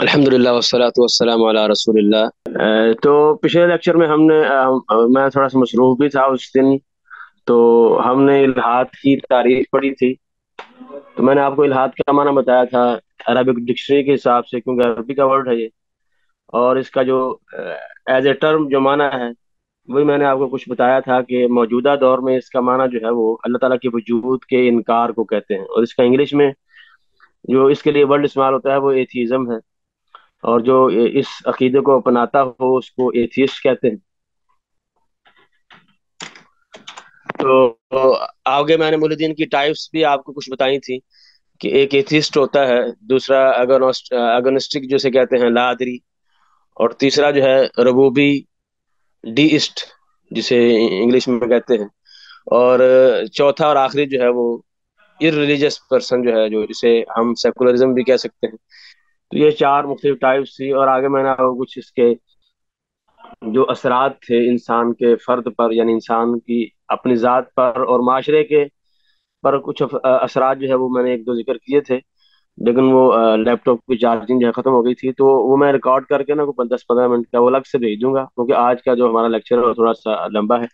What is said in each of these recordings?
الحمدللہ والصلاۃ والسلام علی رسول اللہ۔ تو پچھلے لیکچر میں ہم نے میں تھوڑا سا مصروف بھی تھا اس دن، تو ہم نے الحاد کی تعریف پڑھی تھی۔ تو میں نے آپ کو الحاد کا معنی بتایا تھا عربک ڈکشنری کے حساب سے، کیونکہ عربی کا ورڈ ہے یہ، اور اس کا جو ایز اے ٹرم جو معنی ہے وہی میں نے آپ کو کچھ بتایا تھا کہ موجودہ دور میں اس کا معنی جو ہے وہ اللہ تعالیٰ کے وجود کے انکار کو کہتے ہیں، اور اس کا انگلش میں جو اس کے لیے ورڈ استعمال ہوتا ہے وہ ایتھیزم ہے، اور جو اس عقیدے کو اپناتا ہو اس کو ایتھیسٹ کہتے ہیں۔ تو آگے میں نے مولی الدین کی ٹائپس بھی آپ کو کچھ بتائی تھی کہ ایک ایتھیسٹ ہوتا ہے، دوسرا اگنسٹک جسے کہتے ہیں لادری، اور تیسرا جو ہے ربوبی ڈیسٹ جسے انگلش میں کہتے ہیں، اور چوتھا اور آخری جو ہے وہ ارریلیجس پرسن جو ہے، جو جسے ہم سیکولرزم بھی کہہ سکتے ہیں۔ تو یہ چار مختلف ٹائپس تھی، اور آگے میں نے آپ کو کچھ اس کے جو اثرات تھے انسان کے فرد پر، یعنی انسان کی اپنی ذات پر اور معاشرے کے پر کچھ اثرات جو ہے وہ میں نے ایک دو ذکر کیے تھے، لیکن وہ لیپ ٹاپ کی چارجنگ جو ہے ختم ہو گئی تھی، تو وہ میں ریکارڈ کر کے نا کوئی 10-15 منٹ کا وہ الگ سے بھیج دوں گا، کیونکہ آج کا جو ہمارا لیکچر ہے وہ تھوڑا سا لمبا ہے۔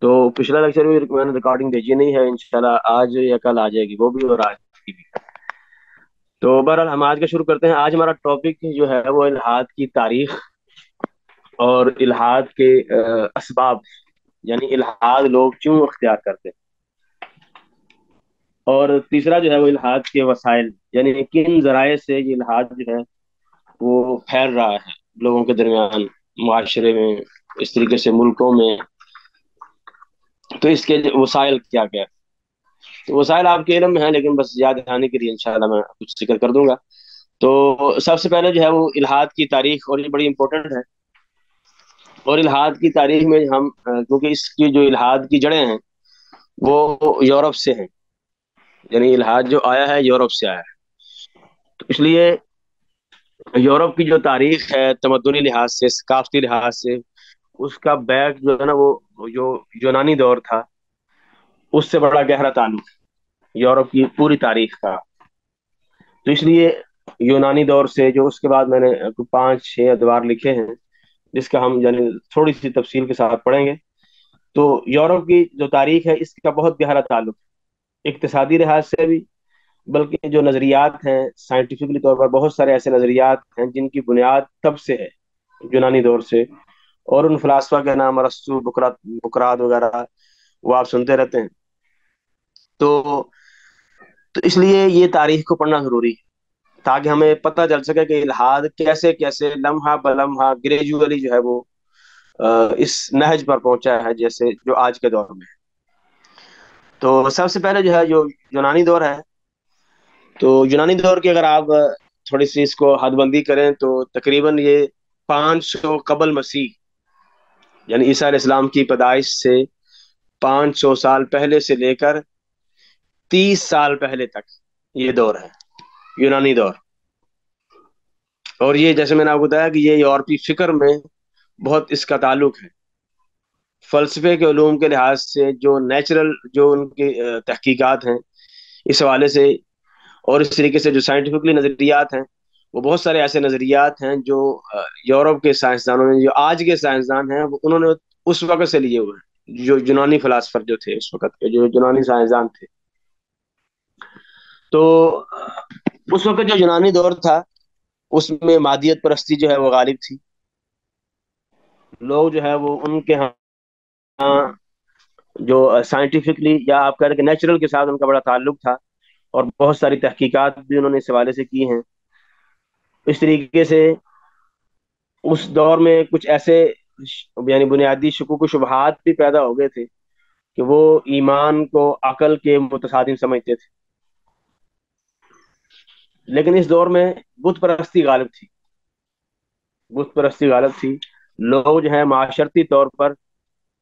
تو پچھلا لیکچر بھی میں نے ریکارڈنگ بھیجی نہیں ہے، انشاءاللہ آج یا کل آ جائے گی وہ بھی، اور آج کی بھی۔ تو بہرحال ہم آج کا شروع کرتے ہیں۔ آج ہمارا ٹاپک جو ہے وہ الحاد کی تاریخ اور الحاد کے اسباب، یعنی الحاد لوگ کیوں اختیار کرتے ہیں، اور تیسرا جو ہے وہ الحاد کے وسائل، یعنی کن ذرائع سے یہ الحاد جو ہے وہ پھیل رہا ہے لوگوں کے درمیان، معاشرے میں، اس طریقے سے ملکوں میں، تو اس کے وسائل کیا کیا ہے۔ تو وسائل آپ کے علم میں ہیں، لیکن بس یاد دہانی کے لیے انشاءاللہ میں کچھ ذکر کر دوں گا۔ تو سب سے پہلے جو ہے وہ الحاد کی تاریخ، اور یہ بڑی امپورٹنٹ ہے، اور الحاد کی تاریخ میں ہم کیونکہ اس کی جو الحاد کی جڑیں ہیں وہ یورپ سے ہیں، یعنی الحاد جو آیا ہے یورپ سے آیا ہے، تو اس لیے یورپ کی جو تاریخ ہے تمدنی لحاظ سے، ثقافتی لحاظ سے، اس کا بیک جو ہے نا وہ جو یونانی دور تھا اس سے بڑا گہرا تعلق ہے یورپ کی پوری تاریخ کا۔ تو اس لیے یونانی دور سے جو اس کے بعد میں نے 5-6 ادوار لکھے ہیں جس کا ہم یعنی تھوڑی سی تفصیل کے ساتھ پڑھیں گے، تو یورپ کی جو تاریخ ہے اس کا بہت گہرا تعلق ہے اقتصادی لحاظ سے بھی، بلکہ جو نظریات ہیں سائنٹیفکلی طور پر بہت سارے ایسے نظریات ہیں جن کی بنیاد تب سے ہے، یونانی دور سے، اور ان فلاسفہ کے نام ارسطو، بقراط وغیرہ وہ آپ سنتے رہتے ہیں۔ تو تو اس لیے یہ تاریخ کو پڑھنا ضروری ہے تاکہ ہمیں پتہ چل سکے کہ الحاد کیسے کیسے لمحہ بلمحہ گریجولی جو ہے وہ اس نہج پر پہنچا ہے جیسے جو آج کے دور میں ہے۔ تو سب سے پہلے جو ہے جو یونانی دور ہے، تو یونانی دور کی اگر آپ تھوڑی سی اس کو حد بندی کریں تو تقریباً یہ 500 قبل مسیح، یعنی عیسیٰ علیہ السلام کی پیدائش سے 500 سال پہلے سے لے کر 30 سال پہلے تک یہ دور ہے، یونانی دور۔ اور یہ جیسے میں نے آپ کو بتایا کہ یہ یورپی فکر میں بہت اس کا تعلق ہے، فلسفے کے علوم کے لحاظ سے، جو نیچرل جو ان کی تحقیقات ہیں اس حوالے سے، اور اس طریقے سے جو سائنٹیفکلی نظریات ہیں، وہ بہت سارے ایسے نظریات ہیں جو یورپ کے سائنسدانوں نے، جو آج کے سائنسدان ہیں، وہ انہوں نے اس وقت سے لیے ہوئے ہیں، جو یونانی فلاسفر جو تھے اس وقت کے، جو یونانی سائنسدان تھے۔ تو اس وقت جو یونانی دور تھا اس میں مادیت پرستی جو ہے وہ غالب تھی، لوگ جو ہے وہ ان کے ہاں جو سائنٹیفکلی یا آپ کہہ رہے کہ نیچرل کے ساتھ ان کا بڑا تعلق تھا، اور بہت ساری تحقیقات بھی انہوں نے اس حوالے سے کی ہیں۔ اس طریقے سے اس دور میں کچھ ایسے یعنی بنیادی شکوک و شبہات بھی پیدا ہو گئے تھے کہ وہ ایمان کو عقل کے متصادم سمجھتے تھے، لیکن اس دور میں بت پرستی غالب تھی، بت پرستی غالب تھی، لوگ جو ہے معاشرتی طور پر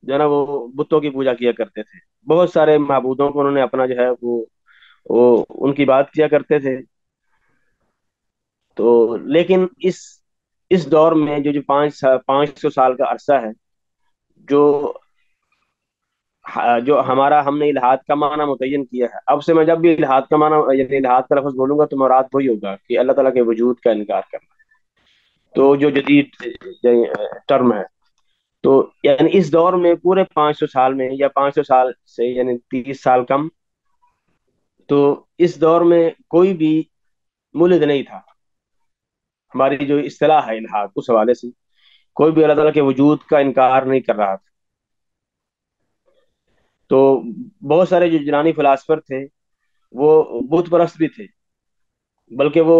جو ہے نا وہ بتوں کی پوجا کیا کرتے تھے، بہت سارے معبودوں کو انہوں نے اپنا جو ہے وہ ان کی بات کیا کرتے تھے۔ تو لیکن اس دور میں جو جو 500 سال کا عرصہ ہے، جو جو ہمارا ہم نے الحاد کا معنی متعین کیا ہے، اب سے میں جب بھی الحاد کا معنی یعنی الحاد کا لفظ بولوں گا تو مراد وہی ہوگا کہ اللہ تعالیٰ کے وجود کا انکار کرنا، تو جو جدید ٹرم ہے. تو یعنی اس دور میں پورے 500 سال میں، یا 500 سال سے یعنی 30 سال کم، تو اس دور میں کوئی بھی ملد نہیں تھا. ہماری جو اصطلاح ہے الحاد، اس حوالے سے کوئی بھی اللہ تعالیٰ کے وجود کا انکار نہیں کر رہا تھا. تو بہت سارے جو یونانی فلاسفر تھے وہ بت پرست بھی تھے، بلکہ وہ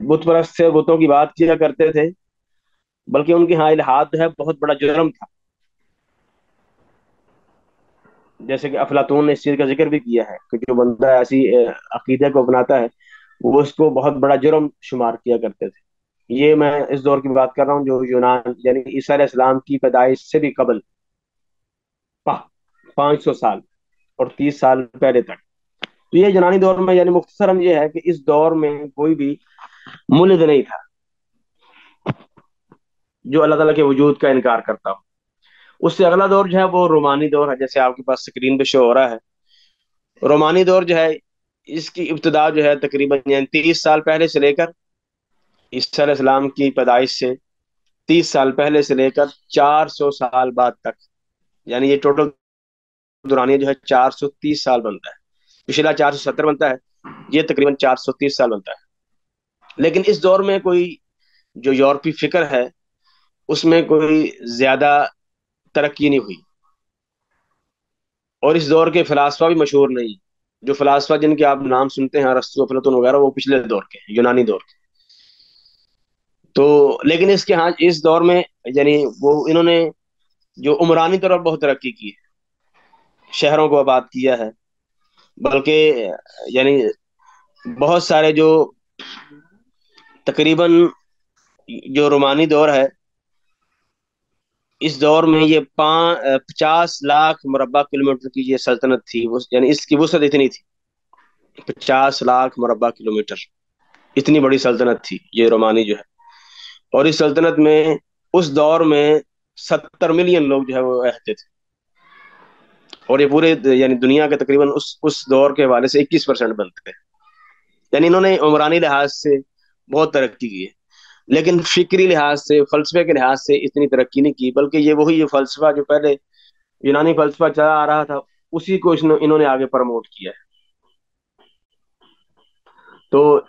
بت پرست سے بتوں کی بات کیا کرتے تھے، بلکہ ان کے ہاں الحاد جو ہے بہت بڑا جرم تھا. جیسے کہ افلاطون نے اس چیز کا ذکر بھی کیا ہے کہ جو بندہ ایسی عقیدے کو اپناتا ہے وہ اس کو بہت بڑا جرم شمار کیا کرتے تھے. یہ میں اس دور کی بات کر رہا ہوں جو یونان یعنی عیسیٰ علیہ السلام کی پیدائش سے بھی قبل 500 سال اور 30 سال پہلے تک. تو یہ یونانی دور میں یعنی مختصراً یہ ہے کہ اس دور میں کوئی بھی ملد نہیں تھا جو اللہ تعالیٰ کے وجود کا انکار کرتا ہو. اس سے اگلا دور جو ہے وہ رومانی دور ہے، جیسے آپ کے پاس اسکرین پہ شو ہو رہا ہے. رومانی دور جو ہے اس کی ابتدا جو ہے تقریباً یعنی 30 سال پہلے سے لے کر عیسیٰ علیہ السلام کی پیدائش سے 30 سال پہلے سے لے کر 400 سال بعد تک، یعنی یہ ٹوٹل دورانیہ جو ہے 430 سال بنتا ہے. پچھلا 470 بنتا ہے، یہ تقریباً 430 سال بنتا ہے. لیکن اس دور میں کوئی جو یورپی فکر ہے اس میں کوئی زیادہ ترقی نہیں ہوئی، اور اس دور کے فلاسفہ بھی مشہور نہیں. جو فلاسفہ جن کے آپ نام سنتے ہیں ارسطو افلاطون وغیرہ، وہ پچھلے دور کے ہیں، یونانی دور کے. تو لیکن اس کے ہاں اس دور میں یعنی وہ انہوں نے جو عمرانی طور پر بہت ترقی کی ہے، شہروں کو آباد کیا ہے. بلکہ یعنی بہت سارے جو تقریباً جو رومانی دور ہے اس دور میں یہ 50 لاکھ مربع کلومیٹر کی یہ سلطنت تھی. یعنی اس کی وسعت اتنی تھی، 50 لاکھ مربع کلومیٹر، اتنی بڑی سلطنت تھی یہ رومانی جو ہے. اور اس سلطنت میں اس دور میں 70 ملین لوگ جو ہے وہ رہتے تھے، اور یہ پورے یعنی دنیا کے تقریباً اس دور کے حوالے سے 21% بنتے ہیں. یعنی انہوں نے عمرانی لحاظ سے بہت ترقی کی ہے، لیکن فکری لحاظ سے، فلسفے کے لحاظ سے اتنی ترقی نہیں کی. بلکہ یہ وہی یہ فلسفہ جو پہلے یونانی فلسفہ چلا آ رہا تھا اسی کو انہوں نے آگے پروموٹ کیا ہے. تو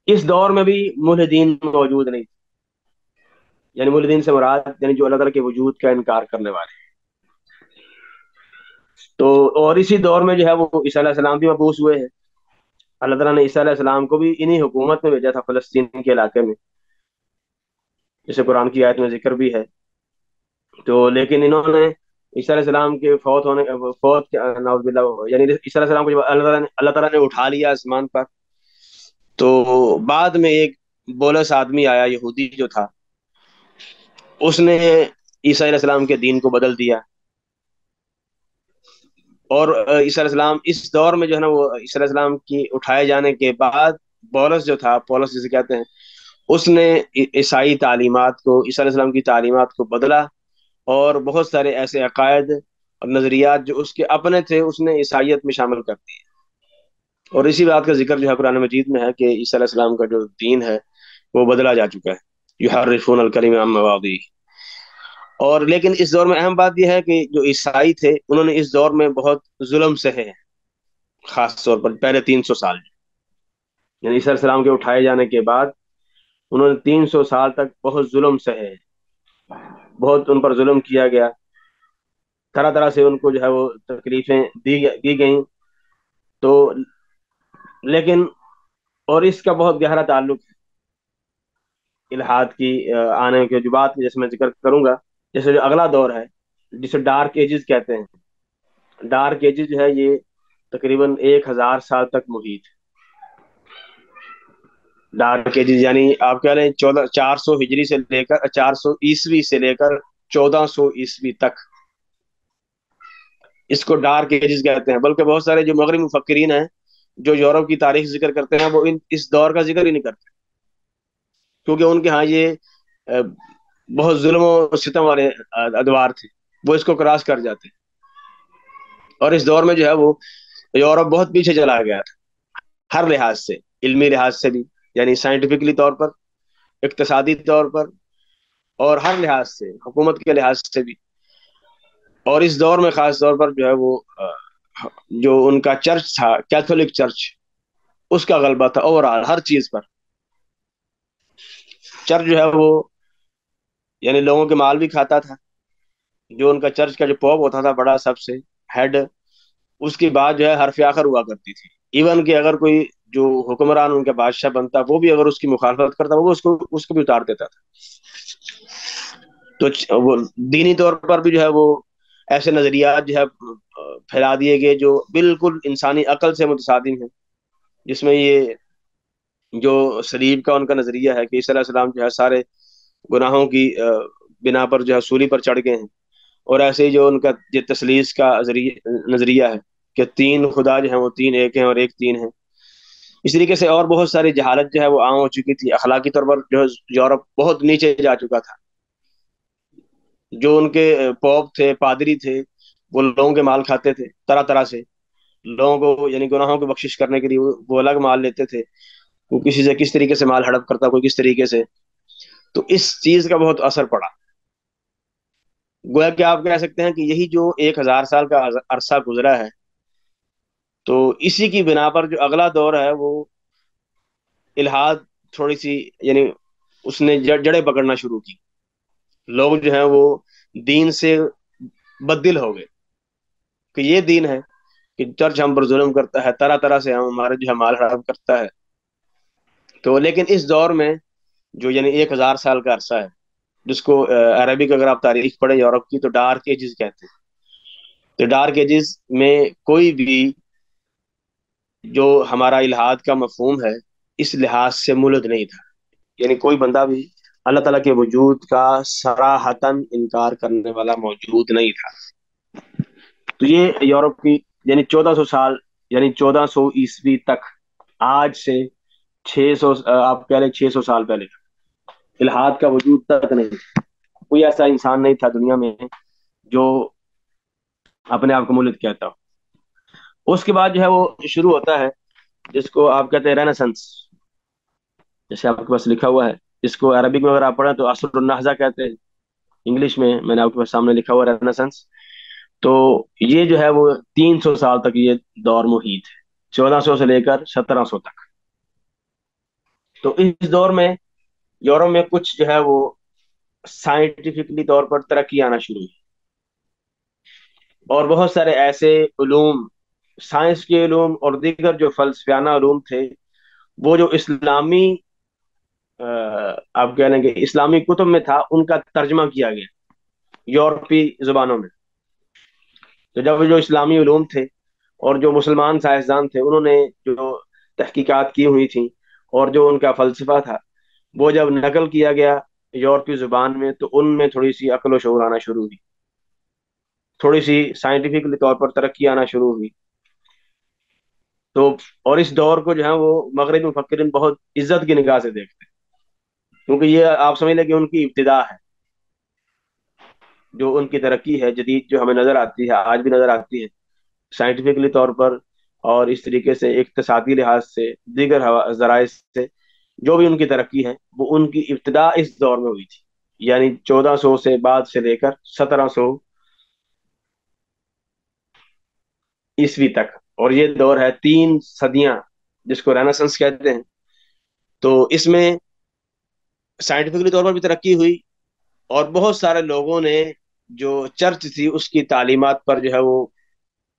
اس دور میں بھی ملحدین موجود نہیں، یعنی ملحدین سے مراد یعنی جو اللہ تعالیٰ کے وجود کا انکار کرنے والے. تو اور اسی دور میں جو ہے وہ عیسیٰ علیہ السلام بھی مبعوث ہوئے ہیں. اللہ تعالیٰ نے عیسیٰ علیہ السلام کو بھی انہی حکومت میں بھیجا تھا، فلسطین کے علاقے میں، جسے قرآن کی آیت میں ذکر بھی ہے. تو لیکن انہوں نے عیسیٰ علیہ السلام کے نعوذ باللہ یعنی عیسیٰ علیہ السلام کو جب اللہ تعالیٰ نے اٹھا لیا آسمان پر، تو بعد میں ایک بولس آدمی آیا یہودی جو تھا، اس نے عیسیٰ علیہ السلام کے دین کو بدل دیا. اور عیسیٰ علیہ السلام اس دور میں جو ہے نا وہ عیسیٰ علیہ السلام کی اٹھائے جانے کے بعد پولس جو تھا، پولس جسے کہتے ہیں، اس نے عیسائی تعلیمات کو، عیسیٰ علیہ السلام کی تعلیمات کو بدلا، اور بہت سارے ایسے عقائد اور نظریات جو اس کے اپنے تھے اس نے عیسائیت میں شامل کر دیے. اور اسی بات کا ذکر جو ہے قرآن مجید میں ہے کہ عیسیٰ علیہ السلام کا جو دین ہے وہ بدلا جا چکا ہے، یحرفون الکلم عن مواضعہ. اور لیکن اس دور میں اہم بات یہ ہے کہ جو عیسائی تھے انہوں نے اس دور میں بہت ظلم سہے ہیں، خاص طور پر پہلے 300 سال. یعنی عیسیٰ علیہ السلام کے اٹھائے جانے کے بعد انہوں نے 300 سال تک بہت ظلم سہے ہیں، بہت ان پر ظلم کیا گیا، طرح طرح سے ان کو جو ہے وہ تکلیفیں دی گئیں. تو لیکن اور اس کا بہت گہرا تعلق ہے الحاد کی آنے کے جو بات جیسے میں ذکر کروں گا. جیسے جو اگلا دور ہے جسے ڈارک ایجز کہتے ہیں، ڈارک ایجز جو ہے یہ تقریباً 1000 سال تک محیط. ڈارک ایجز یعنی آپ کہہ رہے ہیں 400 ہجری سے لے کر 400 عیسوی سے لے کر 1400 عیسوی تک اس کو ڈارک ایجز کہتے ہیں. بلکہ بہت سارے جو مغربی مفکرین ہیں جو یورپ کی تاریخ ذکر کرتے ہیں وہ اس دور کا ذکر ہی نہیں کرتے، کیونکہ ان کے ہاں یہ بہت ظلم و ستم والے ادوار تھے. وہ اس کو کراس کر جاتے ہیں۔ اور اس دور میں جو ہے وہ یورپ بہت پیچھے چلا گیا تھا، ہر لحاظ سے، علمی لحاظ سے بھی، یعنی سائنٹیفکلی طور پر، اقتصادی طور پر، اور ہر لحاظ سے، حکومت کے لحاظ سے بھی۔ اور اس دور میں خاص طور پر جو ہے وہ جو ان کا چرچ تھا، کیتھولک چرچ، اس کا غلبہ تھا اوور آل ہر چیز پر۔ چرچ جو ہے وہ یعنی لوگوں کے مال بھی کھاتا تھا۔ جو ان کا چرچ کا جو پوپ ہوتا تھا، بڑا سب سے ہیڈ، اس کی بات جو ہے حرف آخر ہوا کرتی تھی۔ ایون کہ اگر کوئی جو حکمران ان کا بادشاہ بنتا، وہ بھی اگر اس کی مخالفت کرتا، وہ اس کو بھی اتار دیتا تھا۔ تو وہ دینی طور پر بھی جو ہے وہ ایسے نظریات جو ہے پھیلا دیے گئے جو بالکل انسانی عقل سے متصادم ہیں، جس میں یہ جو سلیب کا ان کا نظریہ ہے کہ عیسی علیہ السلام جو ہے سارے گناہوں کی بنا پر جو ہے سولی پر چڑھ گئے ہیں۔ اور ایسے ہی جو ان کا یہ تثلیث کا نظریہ ہے کہ تین خدا جو ہیں وہ تین ایک ہیں اور ایک تین ہیں۔ اس طریقے سے اور بہت ساری جہالت جو ہے وہ عام ہو چکی تھی، اخلاقی طور پر جو ہے یورپ بہت نیچے جا چکا تھا۔ جو ان کے پوپ تھے، پادری تھے، وہ لوگوں کے مال کھاتے تھے طرح طرح سے، لوگوں کو یعنی گناہوں کی بخشش کرنے کے لیے وہ الگ مال لیتے تھے۔ وہ کسی سے کس طریقے سے مال ہڑپ کرتا، کوئی کس طریقے سے۔ تو اس چیز کا بہت اثر پڑا۔ گویا کہ آپ کہہ سکتے ہیں کہ یہی جو 1000 سال کا عرصہ گزرا ہے، تو اسی کی بنا پر جو اگلا دور ہے وہ الحاد تھوڑی سی یعنی اس نے جڑیں پکڑنا شروع کی۔ لوگ جو ہیں وہ دین سے بددل ہو گئے کہ یہ دین ہے کہ چرچ ہم پر ظلم کرتا ہے، طرح طرح سے ہمارے جو ہے مال ہڑپ کرتا ہے۔ تو لیکن اس دور میں جو یعنی 1000 سال کا عرصہ ہے، جس کو عربی کا اگر آپ تاریخ پڑھیں یورپ کی، تو ڈارک ایجز کہتے ہیں۔ تو ڈارک ایجز میں کوئی بھی جو ہمارا الحاد کا مفہوم ہے اس لحاظ سے ملد نہیں تھا، یعنی کوئی بندہ بھی اللہ تعالیٰ کے وجود کا صراحتاً انکار کرنے والا موجود نہیں تھا۔ تو یہ یورپ کی یعنی 1400 سال، یعنی 1400 عیسوی تک، آج سے 600 آپ کہہ لیں 600 سال پہلے الحاد کا وجود تک نہیں تھا۔ کوئی ایسا انسان نہیں تھا دنیا میں جو اپنے آپ کو مولد کہتا ہو۔ اس کے بعد جو ہے وہ شروع ہوتا ہے جس کو آپ کہتے ہیں رینیسنس، جیسے آپ کے پاس لکھا ہوا ہے۔ اس کو عربک میں اگر آپ پڑھیں تو عصر النہضہ کہتے ہیں، انگلش میں نے آپ کے پاس سامنے لکھا ہوا ہے رینیسنس۔ تو یہ جو ہے وہ 300 سال تک یہ دور محیط ہے، 1400 سے لے کر 1700 تک۔ تو اس دور میں یورپ میں کچھ جو ہے وہ سائنٹیفکلی طور پر ترقی آنا شروع ہوئی، اور بہت سارے ایسے علوم، سائنس کے علوم اور دیگر جو فلسفیانہ علوم تھے، وہ جو اسلامی آپ کہہ لیں کہ اسلامی کتب میں تھا، ان کا ترجمہ کیا گیا یورپی زبانوں میں۔ تو جب جو اسلامی علوم تھے اور جو مسلمان سائنسدان تھے، انہوں نے جو تحقیقات کی ہوئی تھیں اور جو ان کا فلسفہ تھا، وہ جب نقل کیا گیا یورپی زبان میں، تو ان میں تھوڑی سی عقل و شعور آنا شروع ہوئی، تھوڑی سی سائنٹیفک طور پر ترقی آنا شروع ہوئی۔ تو اور اس دور کو جو ہے وہ مغربی مفکرین بہت عزت کی نگاہ سے دیکھتے ہیں، کیونکہ یہ آپ سمجھ لیں کہ ان کی ابتدا ہے۔ جو ان کی ترقی ہے جدید، جو ہمیں نظر آتی ہے، آج بھی نظر آتی ہے سائنٹیفکلی طور پر، اور اس طریقے سے اقتصادی لحاظ سے، دیگر ذرائع سے، جو بھی ان کی ترقی ہے، وہ ان کی ابتدا اس دور میں ہوئی تھی، یعنی 1400 سے بعد سے لے کر 1700 عیسوی تک۔ اور یہ دور ہے 3 صدیاں، جس کو رینیسنس کہتے ہیں۔ تو اس میں سائنٹیفکلی طور پر بھی ترقی ہوئی، اور بہت سارے لوگوں نے جو چرچ تھی اس کی تعلیمات پر جو ہے وہ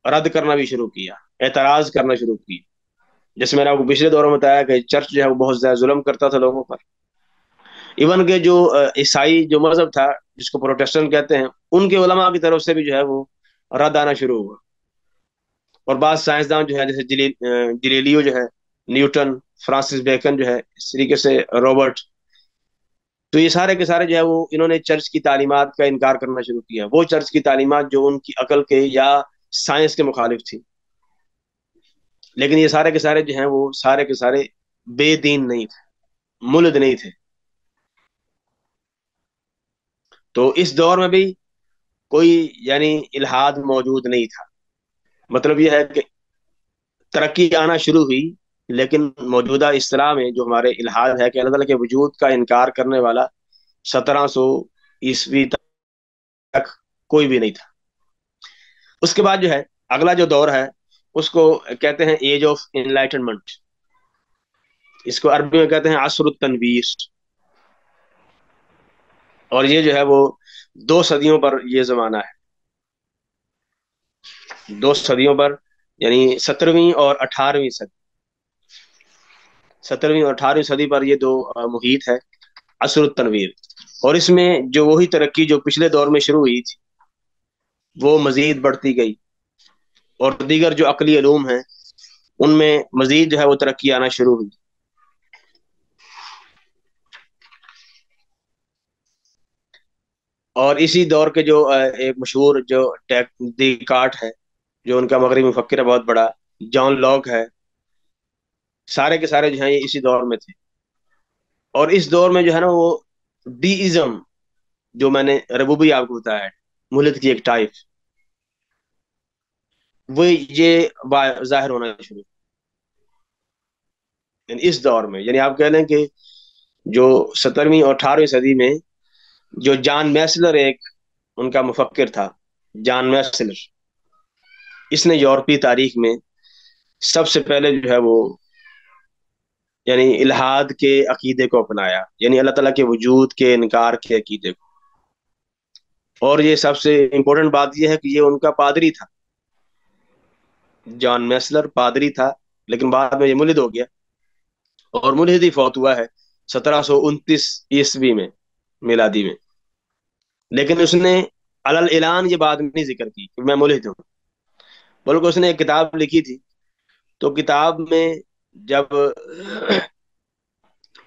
رد کرنا بھی شروع کیا، اعتراض کرنا شروع کی۔ جیسے میں نے آپ کو پچھلے دوروں میں بتایا کہ چرچ جو ہے وہ بہت زیادہ ظلم کرتا تھا لوگوں پر۔ ایون کہ جو عیسائی جو مذہب تھا، جس کو پروٹیسٹنٹ کہتے ہیں، ان کے علماء کی طرف سے بھی جو ہے وہ رد آنا شروع ہوا۔ اور بعض سائنسدان جو ہے جیسے جلیلیو جو ہے، نیوٹن، فرانسس بیکن جو ہے، اس طریقے سے رابرٹ، تو یہ سارے کے سارے جو ہے وہ انہوں نے چرچ کی تعلیمات کا انکار کرنا شروع کیا، وہ چرچ کی تعلیمات جو ان کی عقل کے یا سائنس کے مخالف تھی۔ لیکن یہ سارے کے سارے جو ہیں وہ سارے کے سارے بے دین نہیں تھے، ملد نہیں تھے۔ تو اس دور میں بھی کوئی یعنی الحاد موجود نہیں تھا. مطلب یہ ہے کہ ترقی آنا شروع ہوئی، لیکن موجودہ اصطلاح میں جو ہمارے الحاد ہے کہ اللہ تعالیٰ کے وجود کا انکار کرنے والا 1700 عیسوی تک کوئی بھی نہیں تھا. اس کے بعد جو ہے اگلا جو دور ہے اس کو کہتے ہیں ایج آف انلائٹنمنٹ. اس کو عربی میں کہتے ہیں عصر التنویر. اور یہ جو ہے وہ 2 صدیوں پر یہ زمانہ ہے. 2 صدیوں پر، یعنی 17ویں اور 18ویں صدی. 17ویں اور 18ویں صدی پر یہ دو محیط ہے، عصر التنویر. اور اس میں جو وہی ترقی جو پچھلے دور میں شروع ہوئی تھی وہ مزید بڑھتی گئی، اور دیگر جو عقلی علوم ہیں ان میں مزید جو ہے وہ ترقی آنا شروع ہوئی. اور اسی دور کے جو ایک مشہور جو دیکارٹ ہے، جو ان کا مغربی مفکر ہے بہت بڑا، جان لاک ہے، سارے کے سارے جو ہیں یہ اسی دور میں تھے. اور اس دور میں جو ہے نا وہ ڈی ازم، جو میں نے ربوبی آپ کو بتایا ہے، ملت کی ایک ٹائپ، وہ یہ ظاہر ہونا شروع. یعنی اس دور میں، یعنی آپ کہہ لیں کہ جو 17ویں اور 18ویں صدی میں جو جان میسلر ایک ان کا مفکر تھا، جان میسلر، اس نے یورپی تاریخ میں سب سے پہلے جو ہے وہ یعنی الحاد کے عقیدے کو اپنایا، یعنی اللہ تعالیٰ کے وجود کے انکار کے عقیدے کو. اور یہ سب سے امپورٹنٹ بات یہ ہے کہ یہ ان کا پادری تھا. جان میسلر پادری تھا، لیکن بعد میں یہ ملحد ہو گیا، اور ملحد ہی فوت ہوا ہے 1729 عیسوی میں، میلادی میں. لیکن اس نے علل اعلان یہ بات نہیں ذکر کی کہ میں ملحد ہوں، بلکہ اس نے ایک کتاب لکھی تھی. تو کتاب میں جب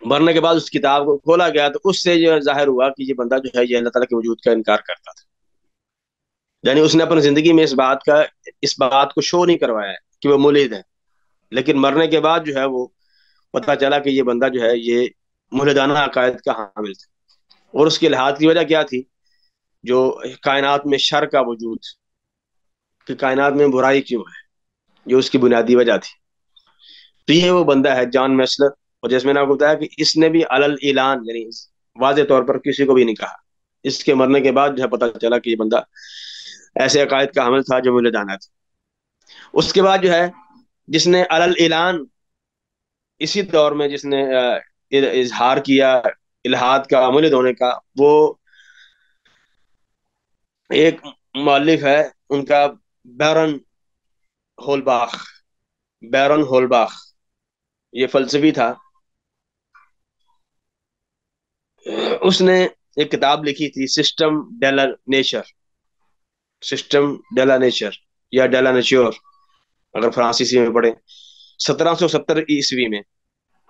مرنے کے بعد اس کتاب کو کھولا گیا تو اس سے یہ ظاہر ہوا کہ یہ بندہ جو ہے یہ اللہ تعالیٰ کے وجود کا انکار کرتا تھا. یعنی اس نے اپنی زندگی میں اس بات کو شو نہیں کروایا کہ وہ ملحد ہے، لیکن مرنے کے بعد جو ہے وہ پتہ چلا کہ یہ بندہ جو ہے یہ ملحدانہ عقائد کا حامل تھا. اور اس کے الحاد کی وجہ کیا تھی؟ جو کائنات میں شر کا وجود، کہ کائنات میں برائی کیوں ہے، جو اس کی بنیادی وجہ تھی. تو یہ وہ بندہ ہے جان میسلر. اور جیسے میں نے آپ کو بتایا کہ اس نے بھی علل اعلان یعنی واضح طور پر کسی کو بھی نہیں کہا. اس کے مرنے کے بعد جو ہے پتہ چلا کہ یہ بندہ ایسے عقائد کا حامل تھا جو مجھے جانا تھا. اس کے بعد جو ہے جس نے علل اعلان اسی دور میں جس نے اظہار کیا الحاد کا ملحد ہونے کا، وہ ایک مؤلف ہے ان کا، بیرن ہولباخ. بیرن ہولباخ یہ فلسفی تھا. اس نے ایک کتاب لکھی تھی سسٹم ڈیلا نیچر. سسٹم ڈیلا نیچر یا ڈیلا نیچور اگر فرانسیسی میں پڑھیں، 1770 عیسوی میں،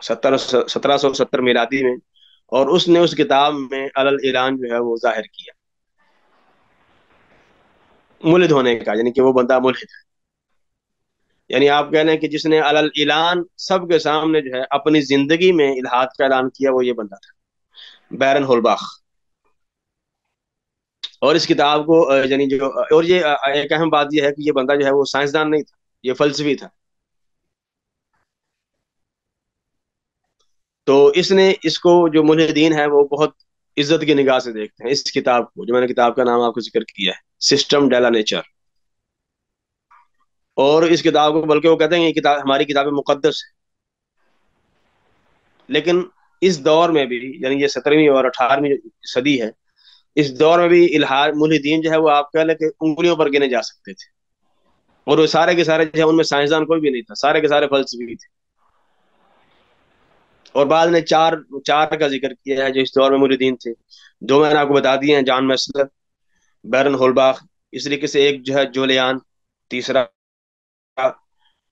1770 میلادی میں. اور اس نے اس کتاب میں علل اعلان جو ہے وہ ظاہر کیا ملحد ہونے کا، یعنی کہ وہ بندہ ملحد ہے. یعنی آپ کہہ لیں کہ جس نے علل اعلان سب کے سامنے جو ہے اپنی زندگی میں الحاد کا اعلان کیا، وہ یہ بندہ تھا، بیرن ہولباخ. اور اس کتاب کو یعنی جو اور یہ ایک اہم بات یہ ہے کہ یہ بندہ جو ہے وہ سائنسدان نہیں تھا، یہ فلسفی تھا. تو اس نے اس کو جو ملحدین ہے وہ بہت عزت کی نگاہ سے دیکھتے ہیں. اس کتاب کو جو میں نے کتاب کا نام آپ کو ذکر کیا ہے، سسٹم ڈیلا نیچر. اور اس کتاب کو بلکہ وہ کہتے ہیں کہ یہ کتاب ہماری کتاب مقدس ہے. لیکن اس دور میں بھی، یعنی یہ 17ویں اور 18ویں صدی ہے، اس دور میں بھی الحاد ملحدین جو ہے وہ آپ کہہ لیں کہ انگلیوں پر گنے جا سکتے تھے. اور وہ سارے کے سارے جو ہے ان میں سائنسدان کوئی بھی نہیں تھا، سارے کے سارے فلسفی تھے. اور بعد نے چار چار کا ذکر کیا ہے جو اس دور میں ملحدین تھے. دو میں نے آپ کو بتا دیے ہیں، جان میسلر، بیرن ہولباخ. اس طریقے سے ایک جو ہے جولیان، تیسرا،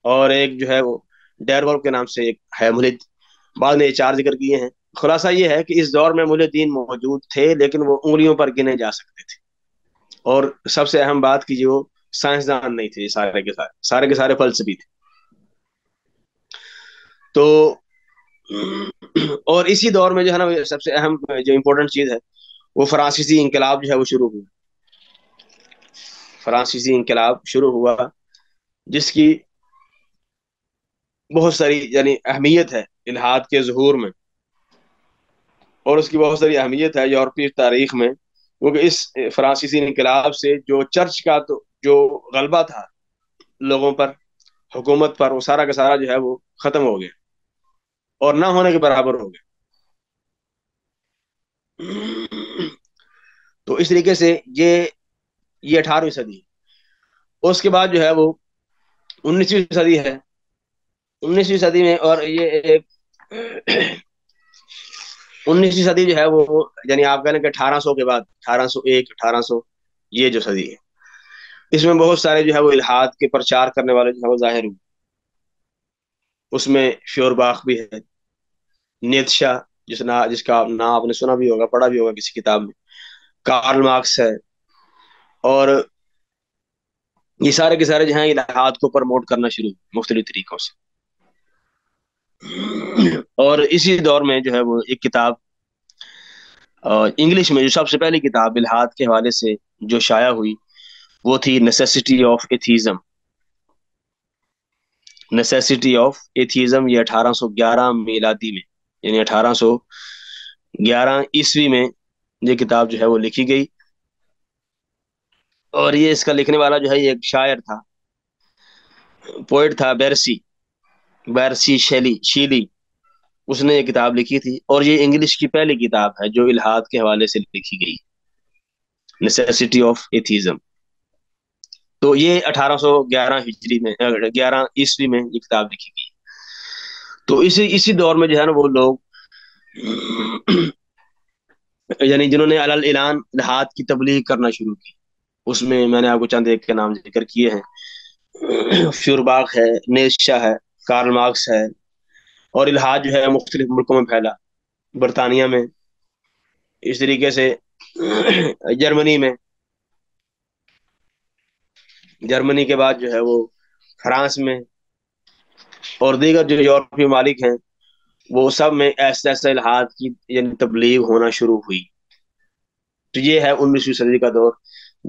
اور ایک جو ہے وہ ڈیرول کے نام سے ایک ہے ملحد. بعد نے یہ 4 ذکر کیے ہیں. خلاصہ یہ ہے کہ اس دور میں ملحدین موجود تھے، لیکن وہ انگلیوں پر گنے جا سکتے تھے. اور سب سے اہم بات کہ وہ سائنسدان نہیں تھے، سارے کے سارے فلسفی تھے. تو اور اسی دور میں جو ہے نا سب سے اہم جو امپورٹنٹ چیز ہے وہ فرانسیسی انقلاب جو ہے وہ شروع ہوئی. فرانسیسی انقلاب شروع ہوا، جس کی بہت ساری یعنی اہمیت ہے الحاد کے ظہور میں، اور اس کی بہت ساری اہمیت ہے یورپی تاریخ میں، کیونکہ اس فرانسیسی انقلاب سے جو چرچ کا تو جو غلبہ تھا لوگوں پر، حکومت پر، وہ سارا کا سارا جو ہے وہ ختم ہو گیا اور نہ ہونے کے برابر ہو گیا۔ تو اس طریقے سے یہ 18ویں صدی، اس کے بعد جو ہے وہ 19ویں صدی ہے۔ 19ویں صدی میں، اور یہ ایک 19ویں صدی جو ہے وہ یعنی آپ کہہ لیں کہ 1800 کے بعد 1801 1800 یہ جو صدی ہے، اس میں بہت سارے جو ہے وہ الحاد کے پرچار کرنے والے جو ہے وہ ظاہر ہوئے۔ اس میں فیورباخ بھی ہے، نیتشا جس کا نام آپ نے سنا بھی ہوگا، پڑھا بھی ہوگا کسی کتاب میں، کارل مارکس ہے، اور یہ سارے کے سارے جو ہیں الحاد کو پروموٹ کرنا شروع مختلف طریقوں سے۔ اور اسی دور میں جو ہے وہ ایک کتاب انگلش میں جو سب سے پہلی کتاب الحاد کے حوالے سے جو شائع ہوئی، وہ تھی necessity of atheism. Necessity of atheism, یہ 1811 میلادی میں، یعنی 1811 عیسوی میں یہ کتاب جو ہے وہ لکھی گئی، اور یہ اس کا لکھنے والا جو ہے یہ ایک شاعر تھا، پوئٹ تھا، بیرسی شیلی، اس نے یہ کتاب لکھی تھی، اور یہ انگلش کی پہلی کتاب ہے جو الحاد کے حوالے سے لکھی گئی، نیسیسٹی آف ایتھیزم۔ تو یہ 1811 ہجری میں، 11 عیسوی میں یہ کتاب لکھی گئی۔ تو اسی دور میں جو ہے نا وہ لوگ یعنی جنہوں نے اعلان الحاد کی تبلیغ کرنا شروع کی، اس میں نے آپ کو چند ایک کے نام ذکر کیے ہیں، فیورباخ ہے، نیتشا ہے، کارل مارکس ہے، اور الحاد جو ہے مختلف ملکوں میں پھیلا، برطانیہ میں، اس طریقے سے جرمنی کے بعد جو ہے وہ فرانس میں، اور دیگر جو یورپی ممالک ہیں، وہ سب میں ایسے ایسے الحاد کی یعنی تبلیغ ہونا شروع ہوئی۔ تو یہ ہے 19ویں صدی کا دور،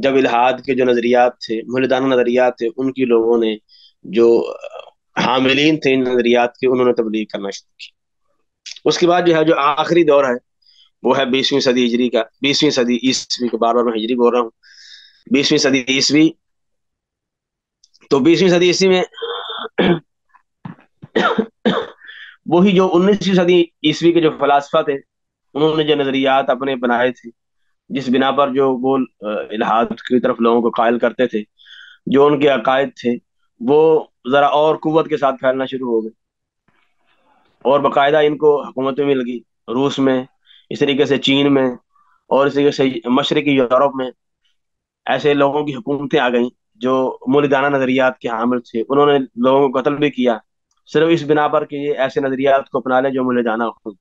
جب الحاد کے جو نظریات تھے، مولدانہ نظریات تھے، ان کی لوگوں نے جو حاملین تھے ان نظریات کے، انہوں نے تبلیغ کرنا شروع کی۔ اس کے بعد جو ہے جو آخری دور ہے وہ ہے 20ویں صدی ہجری کا، 20ویں صدی عیسوی کو، بار بار میں ہجری بول رہا ہوں، 20ویں صدی عیسوی۔ تو 20ویں صدی عیسوی میں وہی جو 19ویں صدی عیسوی کے جو فلاسفہ تھے، انہوں نے جو نظریات اپنے بنائے تھے، جس بنا پر جو وہ الحاد کی طرف لوگوں کو قائل کرتے تھے، جو ان کے عقائد تھے، وہ ذرا اور قوت کے ساتھ پھیلنا شروع ہو گئے، اور باقاعدہ ان کو حکومتیں مل گئی، روس میں، اس طریقے سے چین میں، اور اس طریقے سے مشرقی یورپ میں ایسے لوگوں کی حکومتیں آ گئیں جو مولدانہ نظریات کے حامل تھے۔ انہوں نے لوگوں کو قتل بھی کیا، صرف اس بنا پر کہ یہ ایسے نظریات کو اپنا لیں جو مولدانہ ہوں،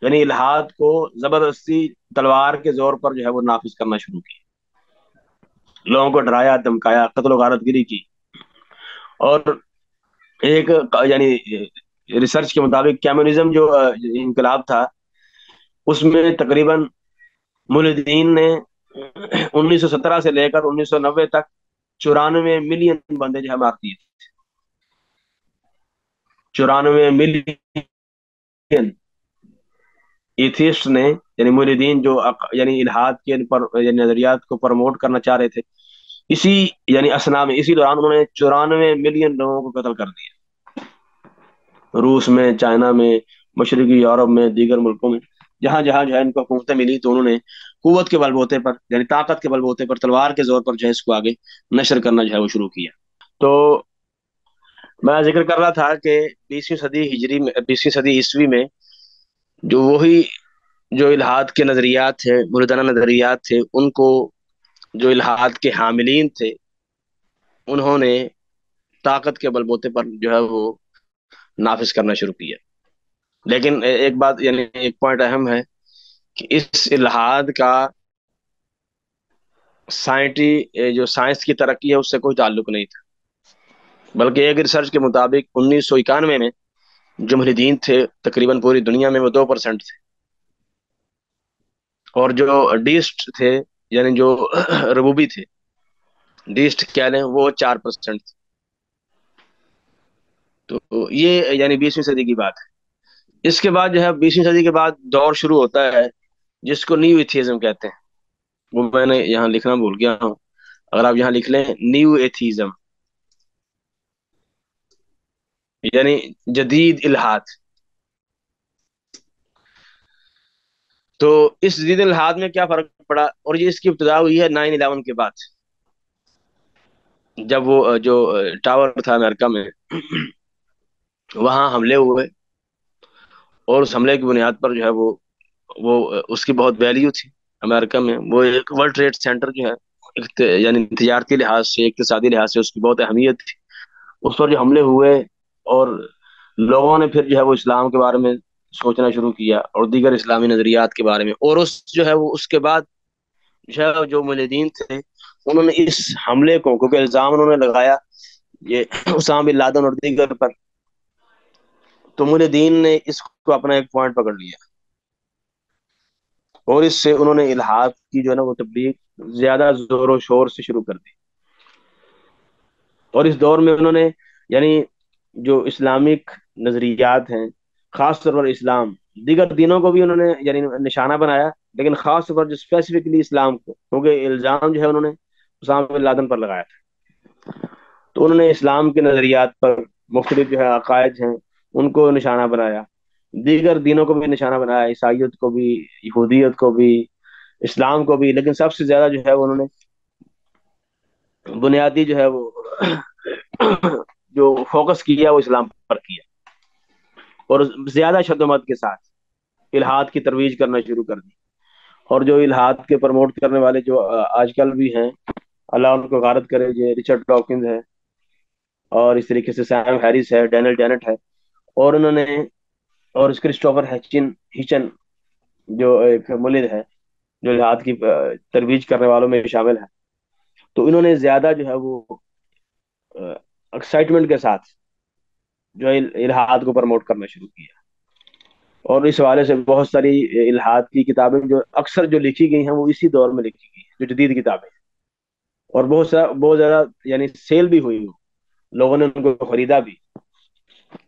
یعنی الحاد کو زبردستی تلوار کے زور پر جو ہے وہ نافذ کرنا شروع کی، لوگوں کو ڈرایا، دھمکایا، قتل و غارت گری کی۔ اور ایک یعنی ریسرچ کے مطابق کمیونزم جو انقلاب تھا، اس میں تقریباً ملحدین نے 1917 سے لے کر 1990 تک 94 ملین بندے جو ہے مار دیے، 94 ملین ایتھیسٹ نے، یعنی ملحدین جو یعنی الحاد کے یعنی نظریات کو پروموٹ کرنا چاہ رہے تھے، اسی یعنی اسنا میں، اسی دوران انہوں نے 94 ملین لوگوں کو قتل کر دیا، روس میں، چائنا میں، مشرقی یورپ میں، دیگر ملکوں میں، جہاں جہاں جو ہے ان کو حکومتیں ملی، تو انہوں نے قوت کے بل بوتے پر، یعنی طاقت کے بل بوتے پر، تلوار کے زور پر جو ہے اس کو آگے نشر کرنا جو ہے وہ شروع کیا۔ تو میں ذکر کر رہا تھا کہ 20ویں صدی ہجری میں، 20ویں صدی عیسوی میں جو وہی جو الحاد کے نظریات تھے، مولدانہ نظریات تھے، ان کو جو الحاد کے حاملین تھے، انہوں نے طاقت کے بل بوتے پر جو ہے وہ نافذ کرنا شروع کیا۔ لیکن ایک بات یعنی ایک پوائنٹ اہم ہے کہ اس الحاد کا جو سائنس کی ترقی ہے اس سے کوئی تعلق نہیں تھا، بلکہ ایک ریسرچ کے مطابق 1991 میں جو ملحدین تھے تقریباً پوری دنیا میں وہ 2% تھے، اور جو ڈیسٹ تھے یعنی جو ربوبی تھے ڈیسٹ کہہ لیں، وہ 4%. تو یہ یعنی 20ویں صدی کی بات ہے. اس کے بعد جو ہے 20ویں صدی کے بعد دور شروع ہوتا ہے جس کو نیو ایتھیزم کہتے ہیں. وہ میں نے یہاں لکھنا بھول گیا ہوں، اگر آپ یہاں لکھ لیں نیو ایتھیزم، یعنی جدید الحاد. تو اس جدید الحاد میں کیا فرق پڑا، اور یہ اس کی ابتدا ہوئی ہے 9/11 کے بعد، جب وہ جو ٹاور تھا امریکہ میں، وہاں حملے ہوئے، اور اس حملے کی بنیاد پر جو ہے وہ اس کی بہت ویلیو تھی امریکہ میں. وہ ایک ورلڈ ٹریڈ سینٹر جو ہے، یعنی تجارتی لحاظ سے، اقتصادی لحاظ سے اس کی بہت اہمیت تھی. اس پر جو حملے ہوئے، اور لوگوں نے پھر جو ہے وہ اسلام کے بارے میں سوچنا شروع کیا، اور دیگر اسلامی نظریات کے بارے میں. اور اس جو ہے وہ اس کے بعد جو ہے جو ملحدین تھے، انہوں نے اس حملے کو، کیونکہ الزام انہوں نے لگایا یہ اسامہ بن لادن اور دیگر پر، تو ملحدین نے اس کو اپنا ایک پوائنٹ پکڑ لیا، اور اس سے انہوں نے الحاد کی جو ہے نا وہ تبلیغ زیادہ زور و شور سے شروع کر دی. اور اس دور میں انہوں نے یعنی جو اسلامک نظریات ہیں، خاص طور پر اسلام، دیگر دینوں کو بھی انہوں نے یعنی نشانہ بنایا، لیکن خاص طور پر جو اسپیسیفکلی اسلام کو، کیونکہ الزام جو ہے انہوں نے اسامہ بن لادن پر لگایا تھا. تو انہوں نے اسلام کے نظریات پر مختلف جو ہے عقائد ہیں ان کو نشانہ بنایا، دیگر دینوں کو بھی نشانہ بنایا، عیسائیت کو بھی، یہودیت کو بھی، اسلام کو بھی، لیکن سب سے زیادہ جو ہے وہ انہوں نے بنیادی جو ہے وہ جو فوکس کیا وہ اسلام پر کیا، اور زیادہ شد و مت کے ساتھ الحاد کی ترویج کرنا شروع کر دی. اور جو الحاد کے پروموٹ کرنے والے جو آج کل بھی ہیں، اللہ ان کو غارت کرے، جو رچرڈ ڈاکنز ہے، اور اس طریقے سے سیم ہیرس ہے، ڈینل ڈینٹ ہے، اور انہوں نے، اور کرسٹوفر ہچن جو ایک ملحد ہے جو الحاد کی ترویج کرنے والوں میں شامل ہے. تو انہوں نے زیادہ جو ہے وہ ایکسائٹمنٹ کے ساتھ جو ہے الحاد کو پروموٹ کرنا شروع کیا. اور اس حوالے سے بہت ساری الحاد کی کتابیں جو اکثر جو لکھی گئی ہیں وہ اسی دور میں لکھی گئی ہیں، جو جدید کتابیں ہیں. اور بہت زیادہ یعنی سیل بھی ہوئی، وہ لوگوں نے ان کو خریدا بھی.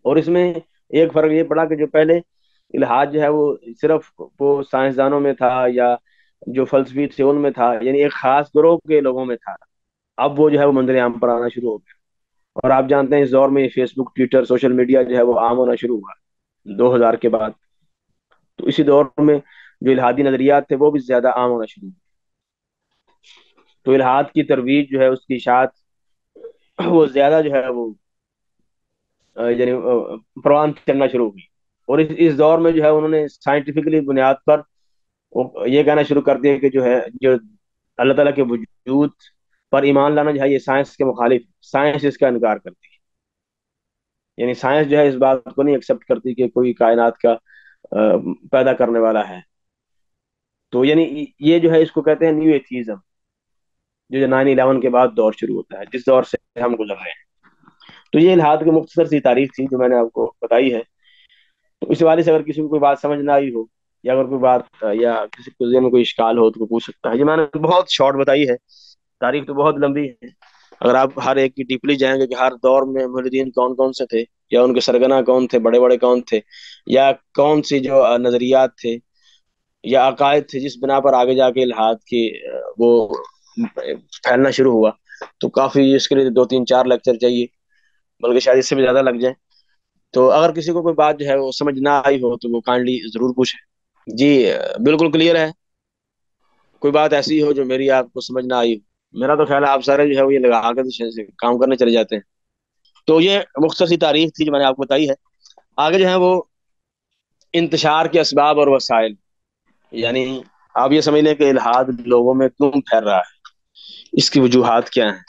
اور اس میں ایک فرق یہ پڑا کہ جو پہلے الحاد جو ہے وہ صرف وہ سائنسدانوں میں تھا، یا جو فلسفی تھے ان میں تھا، یعنی ایک خاص گروہ کے لوگوں میں تھا. اب وہ جو ہے وہ منظر عام پر آنا شروع ہو گیا. اور آپ جانتے ہیں اس دور میں فیس بک، ٹویٹر، سوشل میڈیا جو ہے وہ عام ہونا شروع ہوا 2000 کے بعد. تو اسی دور میں جو الحادی نظریات تھے وہ بھی زیادہ عام ہونا شروع ہوئے. تو الحاد کی ترویج جو ہے اس کی اشاعت وہ زیادہ جو ہے وہ یعنی پروان چلنا شروع ہوئی. اور اس دور میں جو ہے انہوں نے سائنٹیفکلی بنیاد پر وہ یہ کہنا شروع کر دیا کہ جو ہے جو اللہ تعالیٰ کے وجود پر ایمان لانا جو ہے یہ سائنس کے مخالف، سائنس اس کا انکار کرتی ہے. یعنی سائنس جو ہے اس بات کو نہیں ایکسپٹ کرتی کہ کوئی کائنات کا پیدا کرنے والا ہے. تو یعنی یہ جو ہے اس کو کہتے ہیں نیو ایتھیزم، جو 9/11 کے بعد دور شروع ہوتا ہے، جس دور سے ہم گزر رہے ہیں. تو یہ الحاد کی مختصر سی تاریخ تھی جو میں نے آپ کو بتائی ہے. تو اس حوالے سے اگر کسی کو کوئی بات سمجھ نہ آئی ہو، یا اگر کوئی بات یا کسی کو ذہن میں کوئی اشکال ہو تو وہ پوچھ سکتا ہے. یہ میں نے بہت شارٹ بتائی ہے، تاریخ تو بہت لمبی ہے. اگر آپ ہر ایک کی ڈیپلی جائیں گے کہ ہر دور میں مولدین کون کون سے تھے، یا ان کے سرگنا کون تھے، بڑے بڑے کون تھے، یا کون سی جو نظریات تھے یا عقائد تھے جس بنا پر آگے جا کے الحاد کی وہ پھیلنا شروع ہوا، تو کافی اس کے لیے 2 3 4 لیکچر چاہیے، بلکہ شاید اس سے بھی زیادہ لگ جائیں. تو اگر کسی کو کوئی بات جو ہے وہ سمجھ نہ آئی ہو تو وہ کائنڈلی ضرور پوچھے. جی بالکل کلیئر ہے. کوئی بات ایسی ہو جو میری آپ کو سمجھ نہ آئی ہو؟ میرا تو خیال ہے آپ سارے جو ہے وہ یہ لگا کے تو کام کرنے چلے جاتے ہیں. تو یہ مختصر سی تاریخ تھی جو میں نے آپ کو بتائی ہے. آگے جو ہے وہ انتشار کے اسباب اور وسائل، یعنی آپ یہ سمجھ لیں کہ الحاد لوگوں میں کیوں پھیل رہا ہے، اس کی وجوہات کیا ہیں.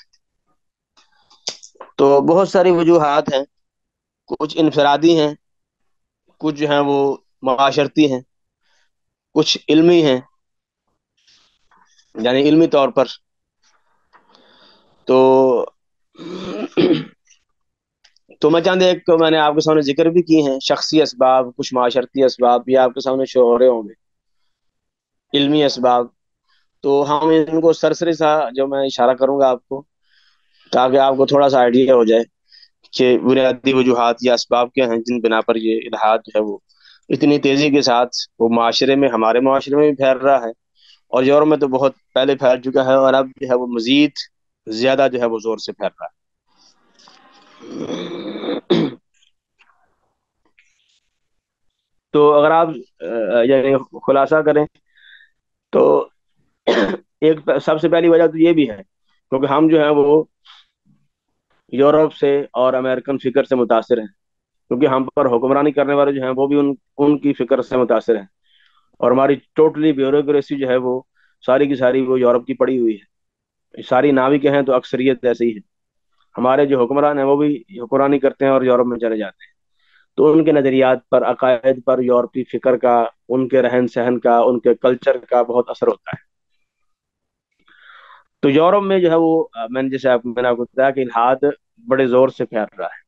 تو بہت ساری وجوہات ہیں، کچھ انفرادی ہیں، کچھ جو ہیں وہ معاشرتی ہیں، کچھ علمی ہیں، یعنی علمی طور پر. تو تو میں چاند ایک میں نے آپ کے سامنے ذکر بھی کی ہیں، شخصی اسباب، کچھ معاشرتی اسباب بھی آپ کے سامنے شو ہو رہے ہوں گے، علمی اسباب. تو ہم ان کو سرسری سا جو میں اشارہ کروں گا آپ کو، تاکہ آپ کو تھوڑا سا آئیڈیا ہو جائے کہ بنیادی وجوہات یا اسباب کیا ہیں جن بنا پر یہ الحاد جو ہے وہ اتنی تیزی کے ساتھ وہ معاشرے میں، ہمارے معاشرے میں بھی پھیل رہا ہے، اور یورپ میں تو بہت پہلے پھیل چکا ہے، اور اب جو ہے وہ مزید زیادہ جو ہے وہ زور سے پھیل رہا ہے۔ تو اگر آپ یعنی خلاصہ کریں تو ایک سب سے پہلی وجہ تو یہ بھی ہے کیونکہ ہم جو ہے وہ یورپ سے اور امریکن فکر سے متاثر ہیں، کیونکہ ہم پر حکمرانی کرنے والے جو ہیں وہ بھی ان کی فکر سے متاثر ہیں، اور ہماری ٹوٹلی بیوروکریسی جو ہے وہ ساری کی ساری وہ یورپ کی پڑی ہوئی ہے، ساری ناوی کے ہیں تو اکثریت ایسے ہی ہے، ہمارے جو حکمران ہیں وہ بھی حکمرانی کرتے ہیں اور یورپ میں چلے جاتے ہیں، تو ان کے نظریات پر، عقائد پر یورپی فکر کا، ان کے رہن سہن کا، ان کے کلچر کا بہت اثر ہوتا ہے۔ تو یورپ میں جو ہے وہ میں نے آپ کو بتایا کہ الحاد بڑے زور سے پھیل رہا ہے،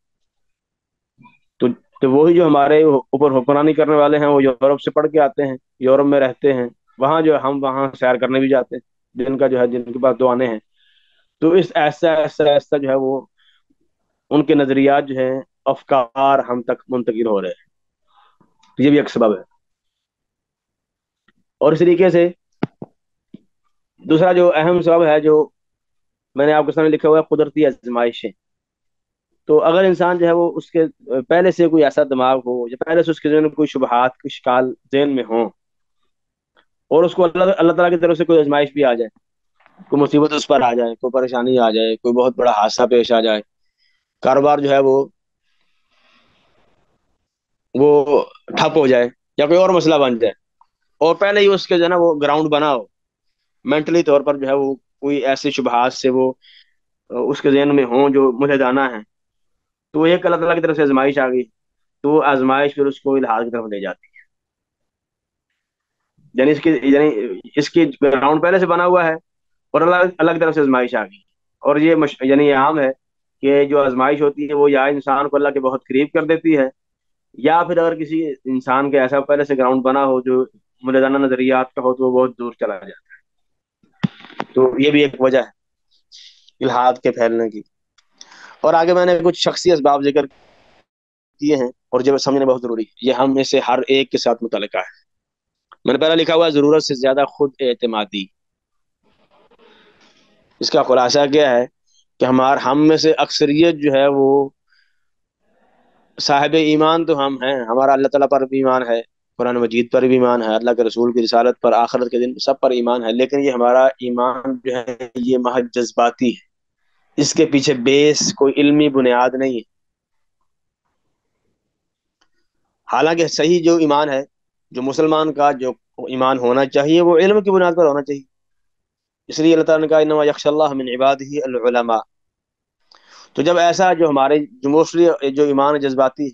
تو تو وہی جو ہمارے اوپر حکمرانی کرنے والے ہیں وہ یورپ سے پڑھ کے آتے ہیں، یورپ میں رہتے ہیں، وہاں جو ہے ہم وہاں سیر کرنے بھی جاتے ہیں، جن کا جو ہے جن کے پاس دعانے ہیں، تو اس ایسا ایسا ایسا جو ہے وہ ان کے نظریات جو ہیں، افکار ہم تک منتقل ہو رہے ہیں، یہ بھی ایک سبب ہے۔ اور اس طریقے سے دوسرا جو اہم سبب ہے، جو میں نے آپ کے سامنے لکھا ہوا ہے، قدرتی آزمائشیں۔ تو اگر انسان جو ہے وہ اس کے پہلے سے کوئی ایسا دماغ ہو، یا پہلے سے اس کے ذہن میں کوئی شبہات، کوئی اشکال ذہن میں ہوں، اور اس کو اللہ تعالیٰ کی طرف سے کوئی آزمائش بھی آ جائے، کوئی مصیبت اس پر آ جائے، کوئی پریشانی آ جائے، کوئی بہت بڑا حادثہ پیش آ جائے، کاروبار جو ہے وہ ٹھپ ہو جائے، یا کوئی اور مسئلہ بن جائے، اور پہلے ہی اس کے جو ہے نا وہ گراؤنڈ بنا ہو، مینٹلی طور پر جو ہے وہ کوئی ایسے شبہات سے وہ اس کے ذہن میں ہوں جو مجھے جانا ہے، تو وہ ایک اللہ تعالیٰ کی طرف سے آزمائش آ گئی، تو وہ آزمائش پھر اس کو الحاد کی طرف لے جاتی ہے، یعنی اس کی گراؤنڈ پہلے سے بنا ہوا ہے، اور اللہ اللہ کی طرف سے آزمائش آ گئی، اور یہ یعنی یہ عام ہے کہ جو آزمائش ہوتی ہے وہ یا انسان کو اللہ کے بہت قریب کر دیتی ہے، یا پھر اگر کسی انسان کے ایسا پہلے سے گراؤنڈ بنا ہو جو ملدانہ نظریات کا ہو، تو وہ بہت دور چلا جاتا ہے، تو یہ بھی ایک وجہ ہے الحاد کے پھیلنے کی۔ اور آگے میں نے کچھ شخصی اسباب ذکر کیے ہیں، اور جو سمجھنا بہت ضروری ہے، یہ ہم میں سے ہر ایک کے ساتھ متعلقہ ہے۔ میں نے پہلا لکھا ہوا ہے ضرورت سے زیادہ خود اعتمادی۔ اس کا خلاصہ کیا ہے کہ ہم میں سے اکثریت جو ہے وہ صاحب ایمان تو ہم ہیں، ہمارا اللہ تعالیٰ پر بھی ایمان ہے، قرآن مجید پر بھی ایمان ہے، اللہ کے رسول کی رسالت پر، آخرت کے دن سب پر ایمان ہے، لیکن یہ ہمارا ایمان جو ہے یہ محض جذباتی ہے، اس کے پیچھے بیس کوئی علمی بنیاد نہیں ہے۔ حالانکہ صحیح جو ایمان ہے، جو مسلمان کا جو ایمان ہونا چاہیے، وہ علم کی بنیاد پر ہونا چاہیے، اس لیے اللہ تعالیٰ نے کہا انما یخشى اللہ من عباده العلماء۔ تو جب ایسا جو ہمارے جو موسٹلی جو ایمان ہے جذباتی ہے،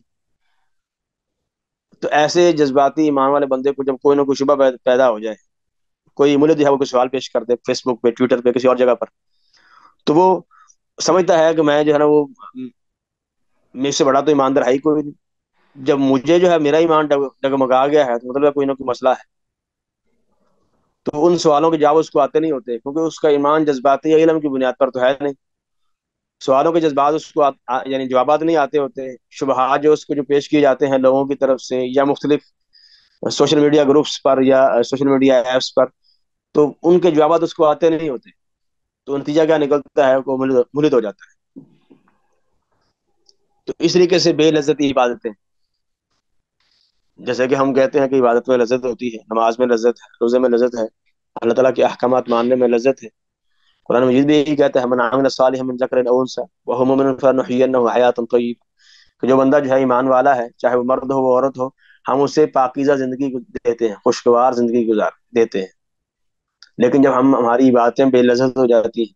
تو ایسے جذباتی ایمان والے بندے کو جب کوئی نہ کوئی شبہ پیدا ہو جائے، کوئی مولد جو ہے وہ کوئی سوال پیش کر دے فیس بک پہ، ٹویٹر پہ، کسی اور جگہ پر، تو وہ سمجھتا ہے کہ میں جو ہے نا وہ مجھ سے بڑا تو ایماندار ہے ہی کوئی نہیں، جب مجھے جو ہے میرا ایمان ڈگمگا گیا ہے تو مطلب ہے کوئی نہ کوئی مسئلہ ہے، تو ان سوالوں کے جواب اس کو آتے نہیں ہوتے، کیونکہ اس کا ایمان جذباتی علم کی بنیاد پر تو ہے نہیں، سوالوں کے جذبات اس کو یعنی جوابات نہیں آتے ہوتے، شبہات جو اس کو جو پیش کیے جاتے ہیں لوگوں کی طرف سے، یا مختلف سوشل میڈیا گروپس پر یا سوشل میڈیا ایپس پر، تو ان کے جوابات اس کو آتے نہیں ہوتے، تو نتیجہ کیا نکلتا ہے، وہ ملد ہو جاتا ہے۔ تو اس طریقے سے بے لذتی عبادتیں، جیسے کہ ہم کہتے ہیں کہ عبادت میں لذت ہوتی ہے، نماز میں لذت ہے، روزے میں لذت ہے، اللہ تعالیٰ کے احکامات ماننے میں لذت ہے، قرآن مجید بھی یہی کہتا ہے من عمل صالحا من ذکر او انثى وهو مؤمن فلنحيينه حیاۃ طیبہ، کہ جو بندہ جو ہے ایمان والا ہے، چاہے وہ مرد ہو وہ عورت ہو، ہم اسے پاکیزہ زندگی دیتے ہیں، خوشگوار زندگی گزار دیتے ہیں، لیکن جب ہماری عبادتیں بے لذت ہو جاتی ہیں،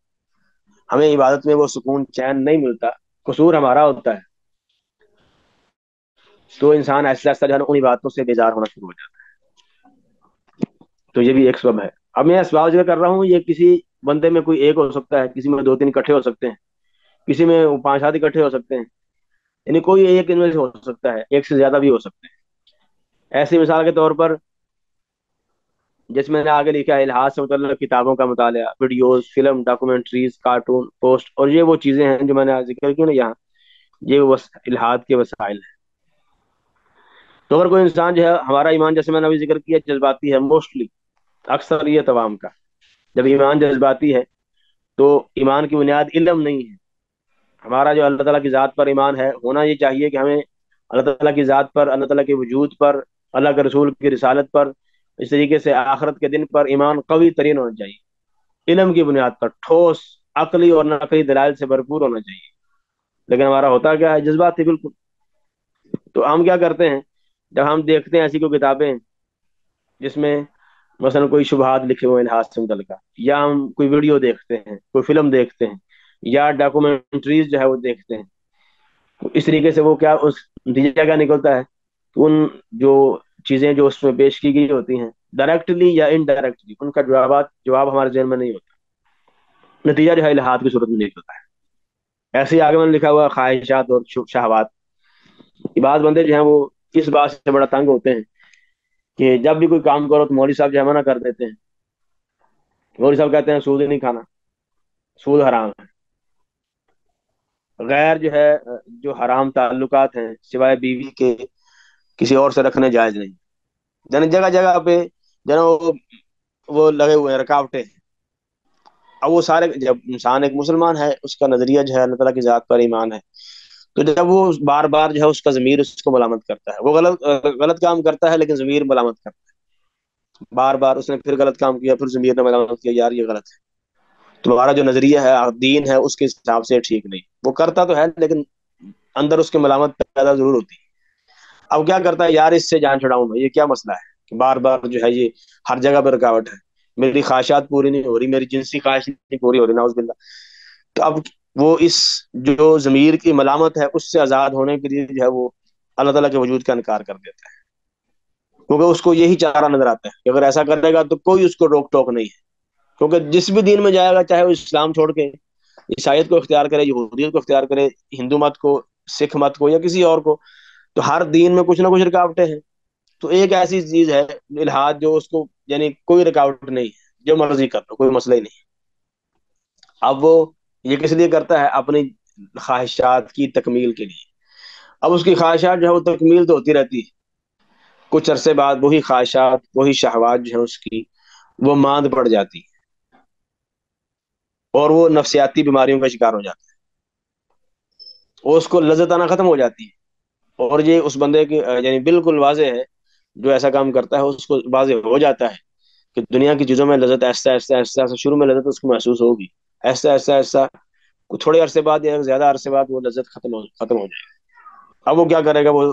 ہمیں عبادت میں وہ سکون چین نہیں ملتا، قصور ہمارا ہوتا ہے، تو انسان ایسا ایسا جو ہے نا ان عبادتوں سے بیزار ہونا شروع ہو جاتا ہے، تو یہ بھی ایک سبب ہے۔ اب میں اسباب ذکر کر رہا ہوں، یہ کسی بندے میں کوئی ایک ہو سکتا ہے، کسی میں دو تین اکٹھے ہو سکتے ہیں، کسی میں پانچ سات اکٹھے ہو سکتے ہیں، یعنی کوئی ایک ان میں سے ہو سکتا ہے، ایک سے زیادہ بھی ہو سکتے ہیں۔ ایسی مثال کے طور پر جس میں نے آگے لکھا ہے الحاد سے متعلق کتابوں کا مطالعہ، videos, film, documentaries, cartoon, post, اور یہ وہ چیزیں ہیں جو میں نے آج ذکر کی نا یہاں، یہ الحاد کے وسائل ہیں۔ تو اگر کوئی انسان جو ہے، ہمارا ایمان جیسے میں نے ابھی ذکر کیا جذباتی ہے موسٹلی، اکثر یہ عوام کا، جب ایمان جذباتی ہے تو ایمان کی بنیاد علم نہیں ہے۔ ہمارا جو اللہ تعالیٰ کی ذات پر ایمان ہے، ہونا یہ چاہیے کہ ہمیں اللہ تعالیٰ کی ذات پر، اللہ تعالیٰ کے وجود پر، اللہ کے رسول کی رسالت پر، اس طریقے سے آخرت کے دن پر ایمان قوی ترین ہونا چاہیے، علم کی بنیاد پر ٹھوس عقلی اور نقلی دلائل سے بھرپور ہونا چاہیے۔ لیکن ہمارا ہوتا کیا ہے؟ جذباتی بالکل۔ تو ہم کیا کرتے ہیں، جب ہم دیکھتے ہیں ایسی کوئی کتابیں جس میں مثلا کوئی شبہات لکھے ہوئے ہیں الحاد سے متعلقہ، یا ہم کوئی ویڈیو دیکھتے ہیں، کوئی فلم دیکھتے ہیں، یا ڈاکومنٹریز جو ہے وہ دیکھتے ہیں، تو اس طریقے سے وہ کیا، اس نتیجہ کیا نکلتا ہے کہ ان جو چیزیں جو اس میں پیش کی گئی ہوتی ہیں ڈائریکٹلی یا انڈائریکٹلی، ان کا جواب ہمارے ذہن میں نہیں ہوتا، نتیجہ جو ہے الحاد کی صورت میں نکلتا ہے۔ ایسے ہی آگے میں نے لکھا ہوا خواہشات اور شہوات، یہ بعض بندے جو ہیں وہ اس بات سے بڑا تنگ ہوتے ہیں کہ جب بھی کوئی کام کرو تو مولوی صاحب جو ہے منع کر دیتے ہیں، مولوی صاحب کہتے ہیں سود نہیں کھانا، سود حرام ہے، غیر جو ہے جو حرام تعلقات ہیں سوائے بیوی کے کسی اور سے رکھنے جائز نہیں، یعنی جگہ جگہ پہ جو ہے نا وہ لگے ہوئے ہیں رکاوٹیں۔ اب وہ سارے، جب انسان ایک مسلمان ہے اس کا نظریہ جو ہے اللہ تعالیٰ کی ذات پر ایمان ہے، تو جب وہ بار بار جو ہے اس کا ضمیر اس کو ملامت کرتا ہے، وہ غلط کام کرتا ہے لیکن ضمیر ملامت کرتا ہے، بار بار اس نے پھر غلط کام کیا، پھر ضمیر نے ملامت کیا، یار یہ غلط ہے، تمہارا جو نظریہ ہے دین ہے اس کے حساب سے ٹھیک نہیں، وہ کرتا تو ہے لیکن اندر اس کے ملامت پیدا ضرور ہوتی ہے۔ اب کیا کرتا ہے، یار اس سے جان چھڑاؤں میں، یہ کیا مسئلہ ہے کہ بار بار جو ہے یہ ہر جگہ پہ رکاوٹ ہے، میری خواہشات پوری نہیں ہو رہی، میری جنسی خواہش نہیں پوری ہو رہی، ناؤز باللہ۔ تو اب وہ اس جو ضمیر کی ملامت ہے اس سے آزاد ہونے کے لیے جو ہے وہ اللہ تعالیٰ کے وجود کا انکار کر دیتا ہے، کیونکہ اس کو یہی چارہ نظر آتا ہے کہ اگر ایسا کرے گا تو کوئی اس کو روک ٹوک نہیں ہے، کیونکہ جس بھی دین میں جائے گا، چاہے وہ اسلام چھوڑ کے عیسائیت کو اختیار کرے، یہودیت کو اختیار کرے، ہندو مت کو، سکھ مت کو، یا کسی اور کو، تو ہر دین میں کچھ نہ کچھ رکاوٹیں ہیں۔ تو ایک ایسی چیز ہے الحاد جو اس کو، یعنی کوئی رکاوٹ نہیں ہے، جو مرضی کر لو، کوئی مسئلہ ہی نہیں۔ اب وہ یہ کس لیے کرتا ہے؟ اپنی خواہشات کی تکمیل کے لیے۔ اب اس کی خواہشات جو ہے وہ تکمیل تو ہوتی رہتی ہے، کچھ عرصے بعد وہی خواہشات، وہی شہوات جو ہے اس کی، وہ ماند پڑ جاتی ہے، اور وہ نفسیاتی بیماریوں کا شکار ہو جاتا ہے، اور اس کو لذت آنا ختم ہو جاتی ہے۔ اور یہ اس بندے کی یعنی بالکل واضح ہے، جو ایسا کام کرتا ہے اس کو واضح ہو جاتا ہے کہ دنیا کی چیزوں میں لذت ایسا ایسا ایسا ایسا، شروع میں لذت اس کو محسوس ہوگی، ایسا ایسا ایسا، تھوڑے عرصے بعد یا زیادہ عرصے بعد وہ لذت ختم ہو جائے گی۔ اب وہ کیا کرے گا، وہ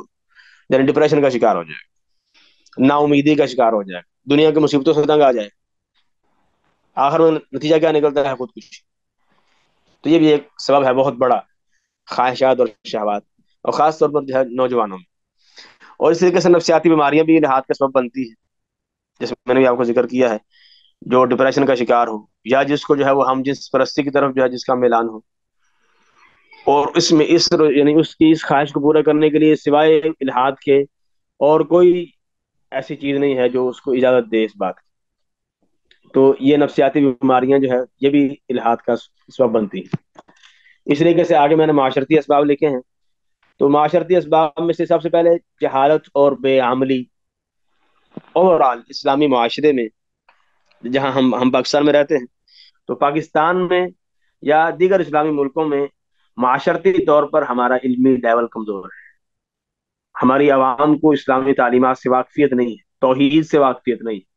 یعنی ڈپریشن کا شکار ہو جائے گا، نا امیدی کا شکار ہو جائے گا، دنیا کی مصیبتوں سے تنگ آ جائے، آخر میں نتیجہ کیا نکلتا ہے؟ خودکشی۔ تو یہ بھی ایک سبب ہے بہت بڑا، خواہشات اور شہوات، اور خاص طور پر جو ہے نوجوانوں میں۔ اور اس طریقے سے نفسیاتی بیماریاں بھی لحاظ کا سبب بنتی ہیں، جیسے میں نے بھی آپ کو ذکر کیا ہے، جو ڈپریشن کا شکار ہو، یا جس کو جو ہے وہ ہم جنس پرستی کی طرف جو ہے جس کا میلان ہو، اور اس میں یعنی اس کی اس خواہش کو پورا کرنے کے لیے سوائے الحاد کے اور کوئی ایسی چیز نہیں ہے جو اس کو اجازت دے اس بات کی۔ تو یہ نفسیاتی بیماریاں جو ہے یہ بھی الحاد کا سبب بنتی ہیں۔ اس طریقے سے آگے میں نے معاشرتی اسباب لکھے ہیں، تو معاشرتی اسباب میں سے سب سے پہلے جہالت اور بے عملی، اوور آل اسلامی معاشرے میں، جہاں ہم پاکستان میں رہتے ہیں، تو پاکستان میں یا دیگر اسلامی ملکوں میں معاشرتی طور پر ہمارا علمی لیول کمزور ہے، ہماری عوام کو اسلامی تعلیمات سے واقفیت نہیں ہے، توحید سے واقفیت نہیں ہے،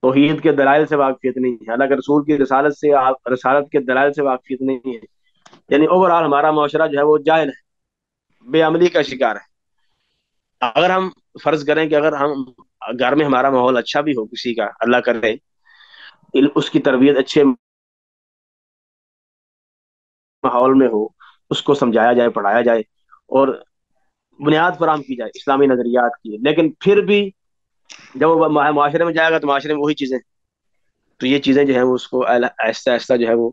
توحید کے دلائل سے واقفیت نہیں ہے، اللہ کے رسول کی رسالت کے دلائل سے واقفیت نہیں ہے، یعنی اوور آل ہمارا معاشرہ جو ہے وہ جاہل ہے، بے عملی کا شکار ہے۔ اگر ہم فرض کریں کہ اگر ہم گھر میں ہمارا ماحول اچھا بھی ہو، کسی کا اللہ کرے اس کی تربیت اچھے ماحول میں ہو، اس کو سمجھایا جائے، پڑھایا جائے، اور بنیاد فراہم کی جائے اسلامی نظریات کی، لیکن پھر بھی جب وہ معاشرے میں جائے گا تو معاشرے میں وہی چیزیں، تو یہ چیزیں جو ہے وہ اس کو آہستہ آہستہ جو ہے وہ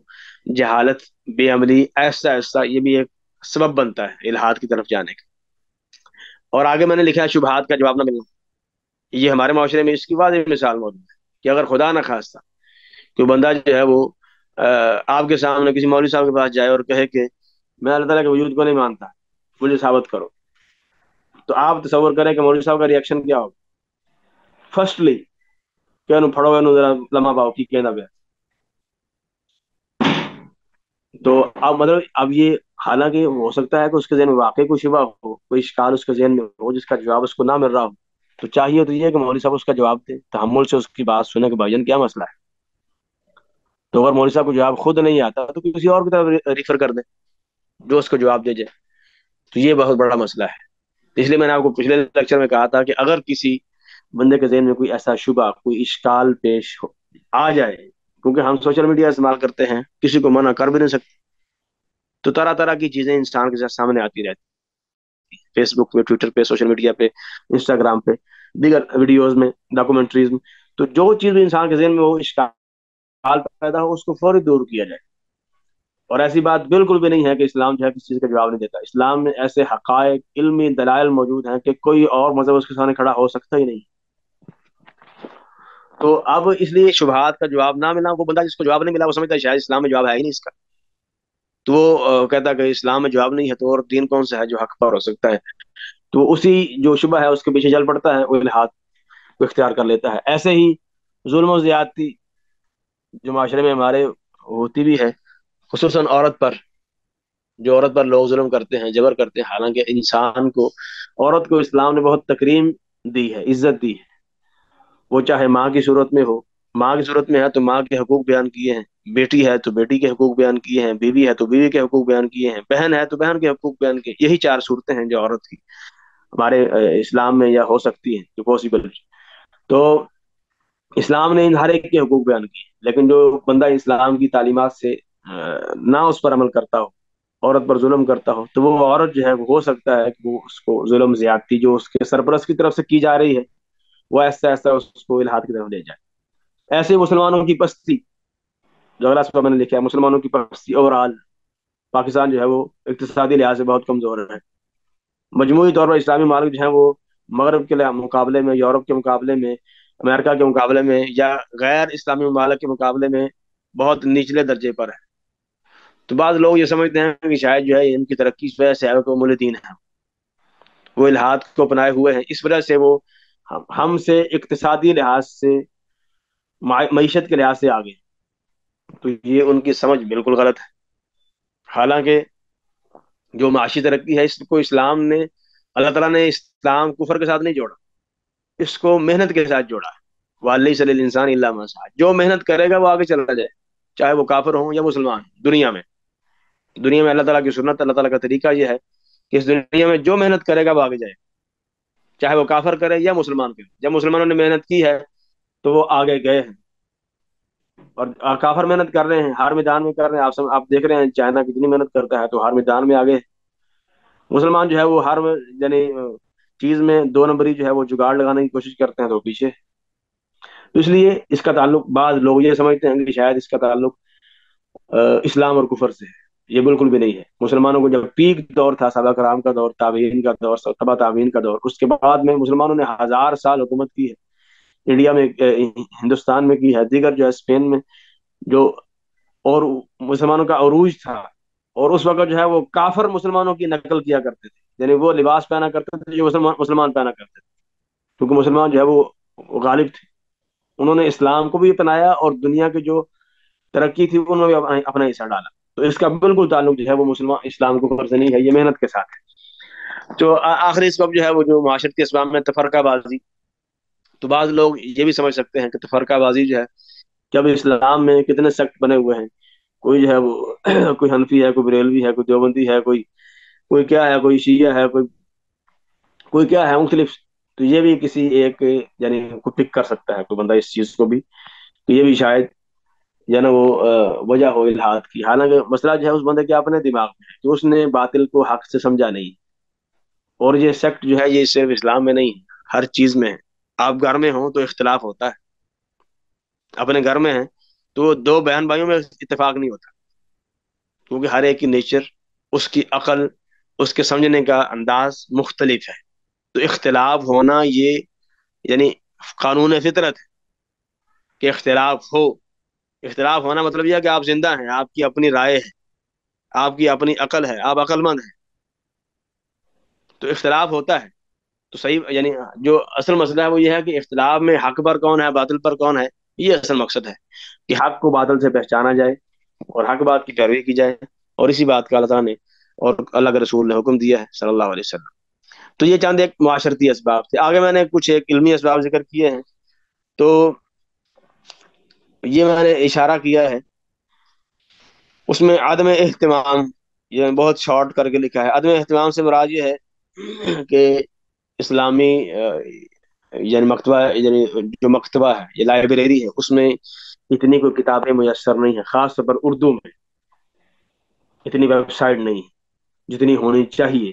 جہالت، بے عملی، آہستہ آہستہ یہ بھی ایک سبب بنتا ہے الحاد کی طرف جانے کا۔ اور آگے میں نے لکھا ہے شبہات کا جواب نہ ملنا، یہ ہمارے معاشرے میں اس کی واضح مثال موجود ہے۔ کہ اگر خدا نہ خواستہ کوئی بندہ جو ہے وہ آپ کے سامنے کسی مولوی صاحب کے پاس جائے اور کہے کہ میں اللہ تعالیٰ کے وجود کو نہیں مانتا، مجھے ثابت کرو، تو آپ تصور کریں کہ مولوی صاحب کا ریئیکشن کیا ہوگا؟ فرسٹلی کہ پڑھو ذرا لمحہ پاؤ کی کہنا پہ. تو اب مطلب اب یہ حالانکہ ہو سکتا ہے کہ اس کے ذہن میں واقعی کوئی شبہ ہو، کوئی اشکال اس کے ذہن میں ہو جس کا جواب اس کو نہ مل رہا ہو، تو چاہیے تو یہ کہ مولوی صاحب اس کا جواب دیں، تحمل سے اس کی بات سنیں کہ بھائی جان کیا مسئلہ ہے. تو اگر مولوی صاحب کو جواب خود نہیں آتا تو کسی اور کی طرف ریفر کر دیں جو اس کو جواب دے جائے. تو یہ بہت بڑا مسئلہ ہے. اس لیے میں نے آپ کو پچھلے لیکچر میں کہا تھا کہ اگر کسی بندے کے ذہن میں کوئی ایسا شبہ، کوئی اشکال آ جائے، کیونکہ ہم سوشل میڈیا استعمال کرتے ہیں، کسی کو منع کر بھی نہیں سکتے، تو طرح طرح کی چیزیں انسان کے ساتھ سامنے آتی رہتی، فیس بک پہ، ٹویٹر پہ، سوشل میڈیا پہ، انسٹاگرام پہ، دیگر ویڈیوز میں، ڈاکومنٹریز میں. تو جو چیز بھی انسان کے ذہن میں وہ اشکال پیدا ہو، اس کو فوری دور کیا جائے. اور ایسی بات بالکل بھی نہیں ہے کہ اسلام جو ہے کسی چیز کا جواب نہیں دیتا. اسلام میں ایسے حقائق، علمی دلائل موجود ہیں کہ کوئی اور مذہب اس کے سامنے کھڑا ہو سکتا ہی نہیں. تو اب اس لیے شبہات کا جواب نہ ملا، وہ بندہ جس کو جواب نہیں ملا وہ سمجھتا ہے شاید اسلام میں جواب ہے ہی نہیں اس کا، تو وہ کہتا ہے کہ اسلام میں جواب نہیں ہے تو اور دین کون سا ہے جو حق پر ہو سکتا ہے. تو اسی جو شبہ ہے اس کے پیچھے چل پڑتا ہے، وہ الہاد کو اختیار کر لیتا ہے. ایسے ہی ظلم و زیادتی جو معاشرے میں ہمارے ہوتی بھی ہے، خصوصاً عورت پر، جو عورت پر لوگ ظلم کرتے ہیں، جبر کرتے ہیں، حالانکہ انسان کو، عورت کو اسلام نے بہت تکریم دی ہے، عزت دی ہے. وہ چاہے ماں کی صورت میں ہو، ماں کی صورت میں ہے تو ماں کے حقوق بیان کیے ہیں، بیٹی ہے تو بیٹی کے حقوق بیان کیے ہیں، بیوی ہے تو بیوی کے حقوق بیان کیے ہیں، بہن ہے تو بہن کے حقوق بیان کیے. یہی چار صورتیں ہیں جو عورت کی ہمارے اسلام میں یا ہو سکتی ہیں جو پاسبل. تو اسلام نے ان ہر ایک کے حقوق بیان کیے، لیکن جو بندہ اسلام کی تعلیمات سے نہ اس پر عمل کرتا ہو، عورت پر ظلم کرتا ہو، تو وہ عورت جو ہے وہ ہو سکتا ہے کہ وہ اس کو ظلم زیادتی جو اس کے سرپرست کی طرف سے کی جا رہی ہے، وہ ایسا ایسا اس کو الہاد کی طرف لے جائے. ایسے مسلمانوں کی پستی جو اگلا اس پر میں نے لکھا ہے، مسلمانوں کی پستی اوور آل پاکستان جو ہے وہ اقتصادی لحاظ سے بہت کمزور ہے. مجموعی طور پر اسلامی ممالک جو ہیں وہ مغرب کے مقابلے میں، یورپ کے مقابلے میں، امریکہ کے مقابلے میں یا غیر اسلامی ممالک کے مقابلے میں بہت نچلے درجے پر ہے. تو بعض لوگ یہ سمجھتے ہیں کہ شاید جو ہے ان کی ترقی اس وجہ سے ہے کہ مول دین ہے، وہ الہاد کو اپنائے ہوئے ہیں، اس وجہ سے وہ ہم سے اقتصادی لحاظ سے، معیشت کے لحاظ سے آگے. تو یہ ان کی سمجھ بالکل غلط ہے. حالانکہ جو معاشی ترقی ہے اس کو اسلام نے، اللہ تعالیٰ نے اسلام کفر کے ساتھ نہیں جوڑا، اس کو محنت کے ساتھ جوڑا ہے. وَعَلَيْسَ لِلْإِنسَانِ إِلَّا مَا سَعَىٰ، جو محنت کرے گا وہ آگے چلا جائے، چاہے وہ کافر ہوں یا مسلمان. دنیا میں اللہ تعالیٰ کی سنت، اللہ تعالیٰ کا طریقہ یہ ہے کہ اس دنیا میں جو محنت کرے گا وہ آگے جائے، چاہے وہ کافر کرے یا مسلمان کرے. جب مسلمانوں نے محنت کی ہے تو وہ آگے گئے ہیں، اور کافر محنت کر رہے ہیں، ہر میدان میں کر رہے ہیں. آپ دیکھ رہے ہیں چائنا کتنی محنت کرتا ہے تو ہر میدان میں آگے. مسلمان جو ہے وہ ہر یعنی چیز میں دو نمبری جو ہے وہ جگاڑ لگانے کی کوشش کرتے ہیں تو پیچھے. تو اس لیے اس کا تعلق، بعض لوگ یہ سمجھتے ہیں کہ شاید اس کا تعلق اسلام اور کفر سے ہے. یہ بالکل بھی نہیں ہے. مسلمانوں کو جب پیک دور تھا، صحابہ کرام کا دور، تابعین کا دور، تبع تابعین کا دور، اس کے بعد میں مسلمانوں نے 1000 سال حکومت کی ہے. انڈیا میں، ہندوستان میں کی ہے، دیگر جو ہے اسپین میں، جو اور مسلمانوں کا عروج تھا. اور اس وقت جو ہے وہ کافر مسلمانوں کی نقل کیا کرتے تھے، یعنی وہ لباس پہنا کرتے تھے جو مسلمان پہنا کرتے تھے، کیونکہ مسلمان جو ہے وہ غالب تھے. انہوں نے اسلام کو بھی اپنایا اور دنیا کی جو ترقی تھی انہوں نے بھی اپنا حصہ ڈالا. تو اس کا بالکل تعلق جو ہے وہ مسلمان اسلام کو کفر سے نہیں ہے، یہ محنت کے ساتھ ہے. تو آخری سبب جو ہے وہ جو معاشرت کے اسباب میں تفرقہ بازی. تو بعض لوگ یہ بھی سمجھ سکتے ہیں کہ تفرقہ بازی جو ہے، جب اسلام میں کتنے سیکٹ بنے ہوئے ہیں، کوئی جو ہے وہ کوئی حنفی ہے، کوئی بریلوی ہے، کوئی دیوبندی ہے، کوئی کیا ہے، کوئی شیعہ ہے، کوئی کیا ہے، مختلف. تو یہ بھی کسی ایک یعنی کو پک کر سکتا ہے کوئی بندہ اس چیز کو بھی، کہ یہ بھی شاید یا نا وہ وجہ ہو الہاد کی. حالانکہ مسئلہ جو ہے اس بندے کے اپنے دماغ میں ہے کہ اس نے باطل کو حق سے سمجھا نہیں. اور یہ سیکٹ جو ہے یہ صرف اسلام میں نہیں، ہر چیز میں ہے. آپ گھر میں ہوں تو اختلاف ہوتا ہے، اپنے گھر میں ہیں تو دو بہن بھائیوں میں اتفاق نہیں ہوتا، کیونکہ ہر ایک کی نیچر، اس کی عقل، اس کے سمجھنے کا انداز مختلف ہے. تو اختلاف ہونا یہ یعنی قانون فطرت ہے. کہ اختلاف ہو. اختلاف ہونا مطلب یہ ہے کہ آپ زندہ ہیں، آپ کی اپنی رائے ہے، آپ کی اپنی عقل ہے، آپ عقل مند ہیں، تو اختلاف ہوتا ہے. تو صحیح یعنی جو اصل مسئلہ ہے وہ یہ ہے کہ اختلاف میں حق پر کون ہے، باطل پر کون ہے. یہ اصل مقصد ہے کہ حق کو باطل سے پہچانا جائے اور حق بات کی پیروی کی جائے. اور اسی بات کا اللہ تعالیٰ نے اور اللہ کے رسول نے حکم دیا ہے صلی اللہ علیہ وسلم. تو یہ چند ایک معاشرتی اسباب تھے. آگے میں نے کچھ ایک علمی اسباب ذکر کیے ہیں. تو یہ میں نے اشارہ کیا ہے، اس میں عدم اہتمام، یہ بہت شارٹ کر کے لکھا ہے. عدم اہتمام سے مراد یہ ہے کہ اسلامی یعنی مکتبہ، یعنی جو مکتبہ ہے، یہ لائبریری ہے، اس میں اتنی کوئی کتابیں میسر نہیں ہیں، خاص طور پر اردو میں اتنی ویب سائٹ نہیں ہے جتنی ہونی چاہیے.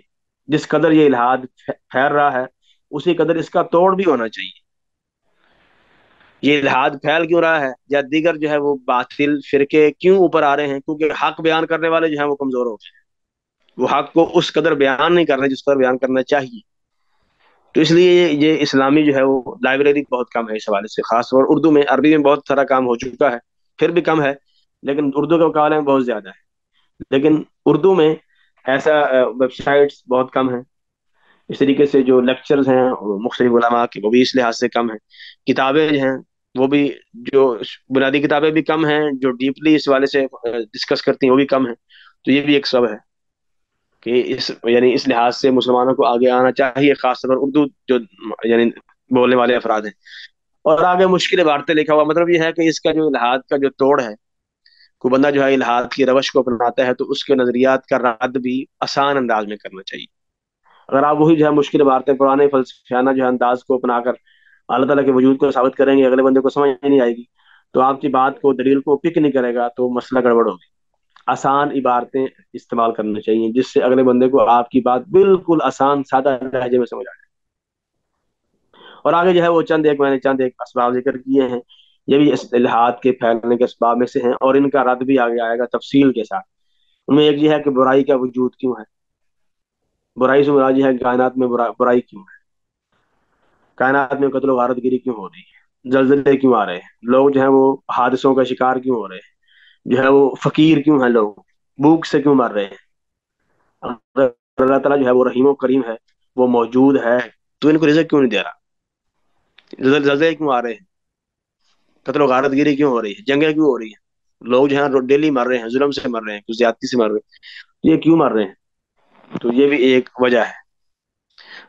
جس قدر یہ الحاد پھیل رہا ہے اسی قدر اس کا توڑ بھی ہونا چاہیے. یہ الحاد پھیل کیوں رہا ہے یا دیگر جو ہے وہ باطل فرقے کیوں اوپر آ رہے ہیں؟ کیونکہ حق بیان کرنے والے جو ہیں وہ کمزور ہو گئے ہیں. وہ حق کو اس قدر بیان نہیں کر رہے جس قدر بیان کرنا چاہیے. تو اس لیے یہ اسلامی جو ہے وہ لائبریری بہت کم ہے اس حوالے سے. خاص طور اردو میں، عربی میں بہت سارا کام ہو چکا ہے، پھر بھی کم ہے، لیکن اردو کے مقابلے میں بہت زیادہ ہے. لیکن اردو میں ایسا ویب سائٹس بہت کم ہیں. اس طریقے سے جو لیکچرز ہیں مختلف علماء کے، وہ بھی اس لحاظ سے کم ہیں. کتابیں جو ہیں وہ بھی، جو بنیادی کتابیں بھی کم ہیں، جو ڈیپلی اس والے سے ڈسکس کرتی ہیں وہ بھی کم ہیں. تو یہ بھی ایک سبب ہے کہ یعنی اس لحاظ سے مسلمانوں کو آگے آنا چاہیے، خاص طور پر اردو جو یعنی بولنے والے افراد ہیں. اور آگے مشکل عبارتیں لکھا ہوا، مطلب یہ ہے کہ اس کا جو الحاد کا جو توڑ ہے، کوئی بندہ جو ہے الحاد کی روش کو اپناتا ہے تو اس کے نظریات کا رد بھی آسان انداز میں کرنا چاہیے. اگر آپ وہی جو ہے مشکل عبارتیں پرانے فلسفیانہ جو ہے انداز کو اپنا کر اللہ تعالیٰ کے وجود کو ثابت کریں گے، اگلے بندے کو سمجھ نہیں آئے گی، تو آپ کی بات کو، دلیل کو پک نہیں کرے گا، تو مسئلہ گڑبڑ ہوگی. آسان عبارتیں استعمال کرنا چاہیے جس سے اگلے بندے کو آپ کی بات بالکل آسان سادہ لہجے میں سمجھ آئے. اور آگے جو ہے وہ میں نے چند ایک اسباب ذکر کیے ہیں. یہ بھی الحاد کے پھیلنے کے اسباب میں سے ہیں، اور ان کا رد بھی آگے آئے گا تفصیل کے ساتھ. ان میں ایک یہ ہے کہ برائی کا وجود کیوں ہے. برائی سے مراد یہ ہے کہ کائنات میں برائی کیوں ہے، کائنات میں قتل و غارت گیری کیوں ہو رہی ہے، زلزلے کیوں آ رہے ہیں، لوگ جو ہیں وہ حادثوں کا شکار کیوں ہو رہے ہیں، جو ہے وہ فقیر کیوں ہیں، لوگ بھوک سے کیوں مر رہے ہیں. اگر اللہ تعالیٰ جو ہے وہ رحیم و کریم ہے، وہ موجود ہے، تو ان کو رزق کیوں نہیں دے رہا؟ زلزلے کیوں آ رہے ہیں، قتل و غارت گیری کیوں ہو رہی ہے، جنگیں کیوں ہو رہی ہیں، لوگ جو ہیں ڈیلی مر رہے ہیں، ظلم سے مر رہے ہیں، کچھ زیادتی سے مر رہے ہیں، یہ کیوں مر رہے ہیں؟ تو یہ بھی ایک وجہ ہے.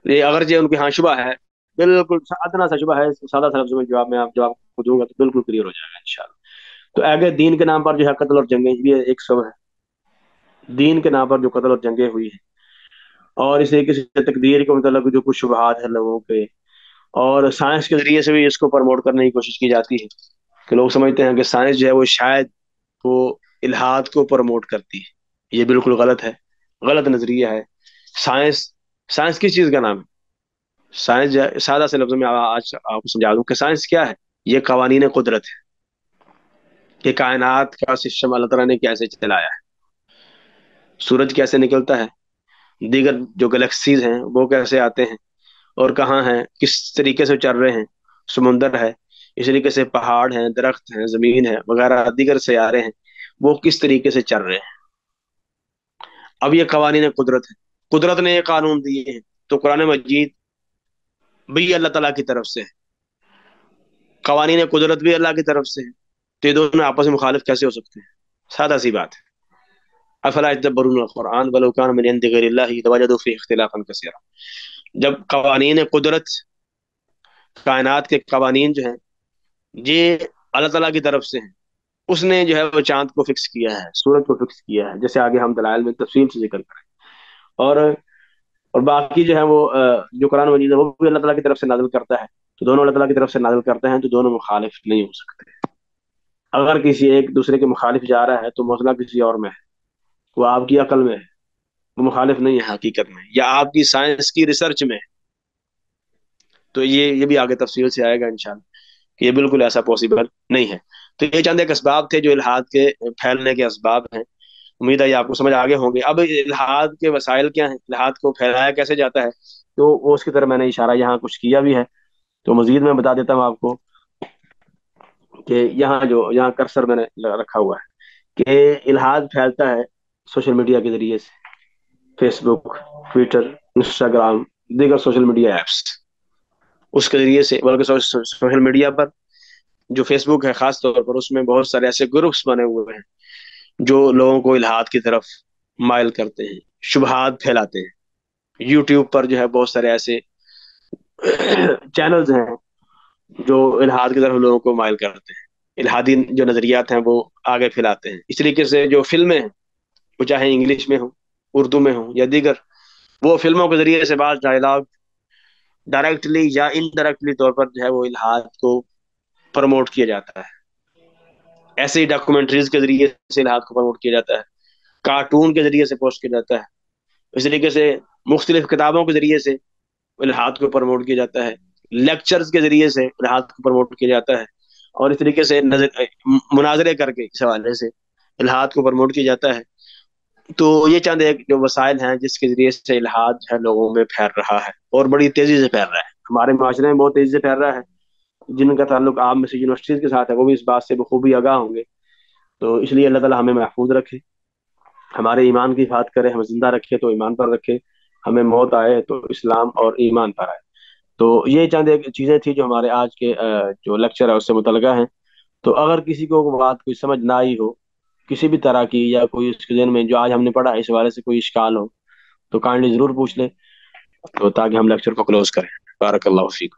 یہ اگرچہ ان کے ہاں شبہ ہے، بالکل اتنا سا شبہ ہے، سادہ سا لفظ میں جواب میں آپ جواب کو دوں گا تو بالکل کلیئر ہو جائے گا انشاءاللہ. تو آگے دین کے نام پر جو ہے قتل اور جنگیں، یہ ایک سبب ہے. دین کے نام پر جو قتل اور جنگیں ہوئی ہیں، اور اس طریقے سے تقدیر کے متعلق جو کچھ شبہات ہیں لوگوں کے، اور سائنس کے ذریعے سے بھی اس کو پروموٹ کرنے کی کوشش کی جاتی ہے کہ لوگ سمجھتے ہیں کہ سائنس جو ہے وہ شاید وہ الحاد کو پروموٹ کرتی ہے. یہ بالکل غلط ہے، غلط نظریہ ہے. سائنس سائنس کس چیز کا نام ہے؟ سائنس سادہ سے لفظوں میں آج آپ کو سمجھا دوں کہ سائنس کیا ہے. یہ قوانین قدرت ہے کہ کائنات کا سسٹم اللہ تعالیٰ نے کیسے چلایا ہے، سورج کیسے نکلتا ہے، دیگر جو گلیکسیز ہیں وہ کیسے آتے ہیں اور کہاں ہیں، کس طریقے سے چل رہے ہیں، سمندر ہے، اس طریقے سے پہاڑ ہیں، درخت ہیں، زمین ہے وغیرہ، دیگر سیارے ہیں، وہ کس طریقے سے چل رہے ہیں. اب یہ قوانین قدرت ہے، قدرت نے یہ قانون دیے ہیں. تو قرآن مجید بھی اللہ تعالیٰ کی طرف سے ہے، قوانین قدرت بھی اللہ کی طرف سے ہے. تو یہ دونوں آپس میں مخالف کیسے ہو سکتے ہیں؟ سادہ سی بات ہے. افلا يتدبرون القرآن ولو كان من عند غير الله لوجدوا فيه اختلافا كثيرا. جب قوانین قدرت، کائنات کے قوانین جو ہیں یہ اللہ تعالیٰ کی طرف سے ہیں، اس نے جو ہے وہ چاند کو فکس کیا ہے، سورج کو فکس کیا ہے، جیسے آگے ہم دلائل میں تفصیل سے ذکر کریں. اور باقی جو ہے وہ جو قرآن مجید ہے وہ بھی اللہ تعالیٰ کی طرف سے نازل کرتا ہے. تو دونوں اللہ تعالیٰ کی طرف سے نازل کرتے ہیں، تو دونوں مخالف نہیں ہو سکتے. اگر کسی ایک دوسرے کے مخالف جا رہا ہے تو مسئلہ کسی اور میں ہے، وہ آپ کی عقل میں ہے، وہ مخالف نہیں ہے حقیقت میں، یا آپ کی سائنس کی ریسرچ میں ہے. تو یہ بھی آگے تفصیل سے آئے گا انشاءاللہ کہ یہ بالکل ایسا پاسبل نہیں ہے. تو یہ چند ایک اسباب تھے جو الحاد کے پھیلنے کے اسباب ہیں. امید ہے یہ آپ کو سمجھ آگے ہوں گے. اب الحاد کے وسائل کیا ہیں، الحاد کو پھیلایا کیسے جاتا ہے، تو وہ اس کی طرح میں نے اشارہ یہاں کچھ کیا بھی ہے. تو مزید میں بتا دیتا ہوں آپ کو کہ یہاں کرسر میں نے رکھا ہوا ہے کہ الحاد پھیلتا ہے سوشل میڈیا کے ذریعے سے، فیس بک، ٹویٹر، انسٹاگرام، دیگر سوشل میڈیا ایپس، اس کے ذریعے سے، بلکہ سوشل میڈیا پر جو فیس بک ہے خاص طور پر، اس میں بہت سارے ایسے گروپس بنے ہوئے ہیں جو لوگوں کو الحاد کی طرف مائل کرتے ہیں، شبہات پھیلاتے ہیں۔ یوٹیوب پر جو ہے بہت سارے ایسے چینلز ہیں جو الحاد کی طرف لوگوں کو مائل کرتے ہیں، الحادی جو نظریات ہیں وہ آگے پھیلاتے ہیں۔ اس طریقے سے جو فلمیں ہیں، وہ چاہے انگلش میں ہوں، اردو میں ہوں یا دیگر، وہ فلموں کے ذریعے سے بعض ڈائلاگ ڈائریکٹلی یا انڈائریکٹلی طور پر جو ہے وہ الحاد کو پروموٹ کیا جاتا ہے۔ ایسے ہی ڈاکومنٹریز کے ذریعے سے الحاد کو پروموٹ کیا جاتا ہے، کارٹون کے ذریعے سے پوسٹ کیا جاتا ہے، اس طریقے سے مختلف کتابوں کے ذریعے سے الحاد کو پروموٹ کیا جاتا ہے، لیکچرز کے ذریعے سے الحاد کو پروموٹ کیا جاتا ہے، اور اس طریقے سے مناظرے کر کے اس حوالے سے الحاد کو پروموٹ کیا جاتا ہے۔ تو یہ چند ایک جو وسائل ہیں جس کے ذریعے سے الحاد جو ہے لوگوں میں پھیل رہا ہے، اور بڑی تیزی سے پھیل رہا ہے، ہمارے معاشرے میں بہت تیزی سے پھیل رہا ہے۔ جن کا تعلق عام میں سے یونیورسٹیز کے ساتھ ہے وہ بھی اس بات سے بخوبی آگاہ ہوں گے۔ تو اس لیے اللہ تعالیٰ ہمیں محفوظ رکھے، ہمارے ایمان کی حفاظت کرے، ہمیں زندہ رکھے تو ایمان پر رکھے، ہمیں موت آئے تو اسلام اور ایمان پر آئے۔ تو یہ چند ایک چیزیں تھیں جو ہمارے آج کے جو لیکچر ہے اس سے متعلقہ ہیں۔ تو اگر کسی کو وہ بات کوئی سمجھ نہ آئی ہو کسی بھی طرح کی، یا کوئی اس کے ذہن میں جو آج ہم نے پڑھا ہے اس حوالے سے کوئی اشکال ہو، تو کائنڈلی ضرور پوچھ لیں، تو تاکہ ہم لیکچر کو کلوز کریں۔ بارک اللہ فیک۔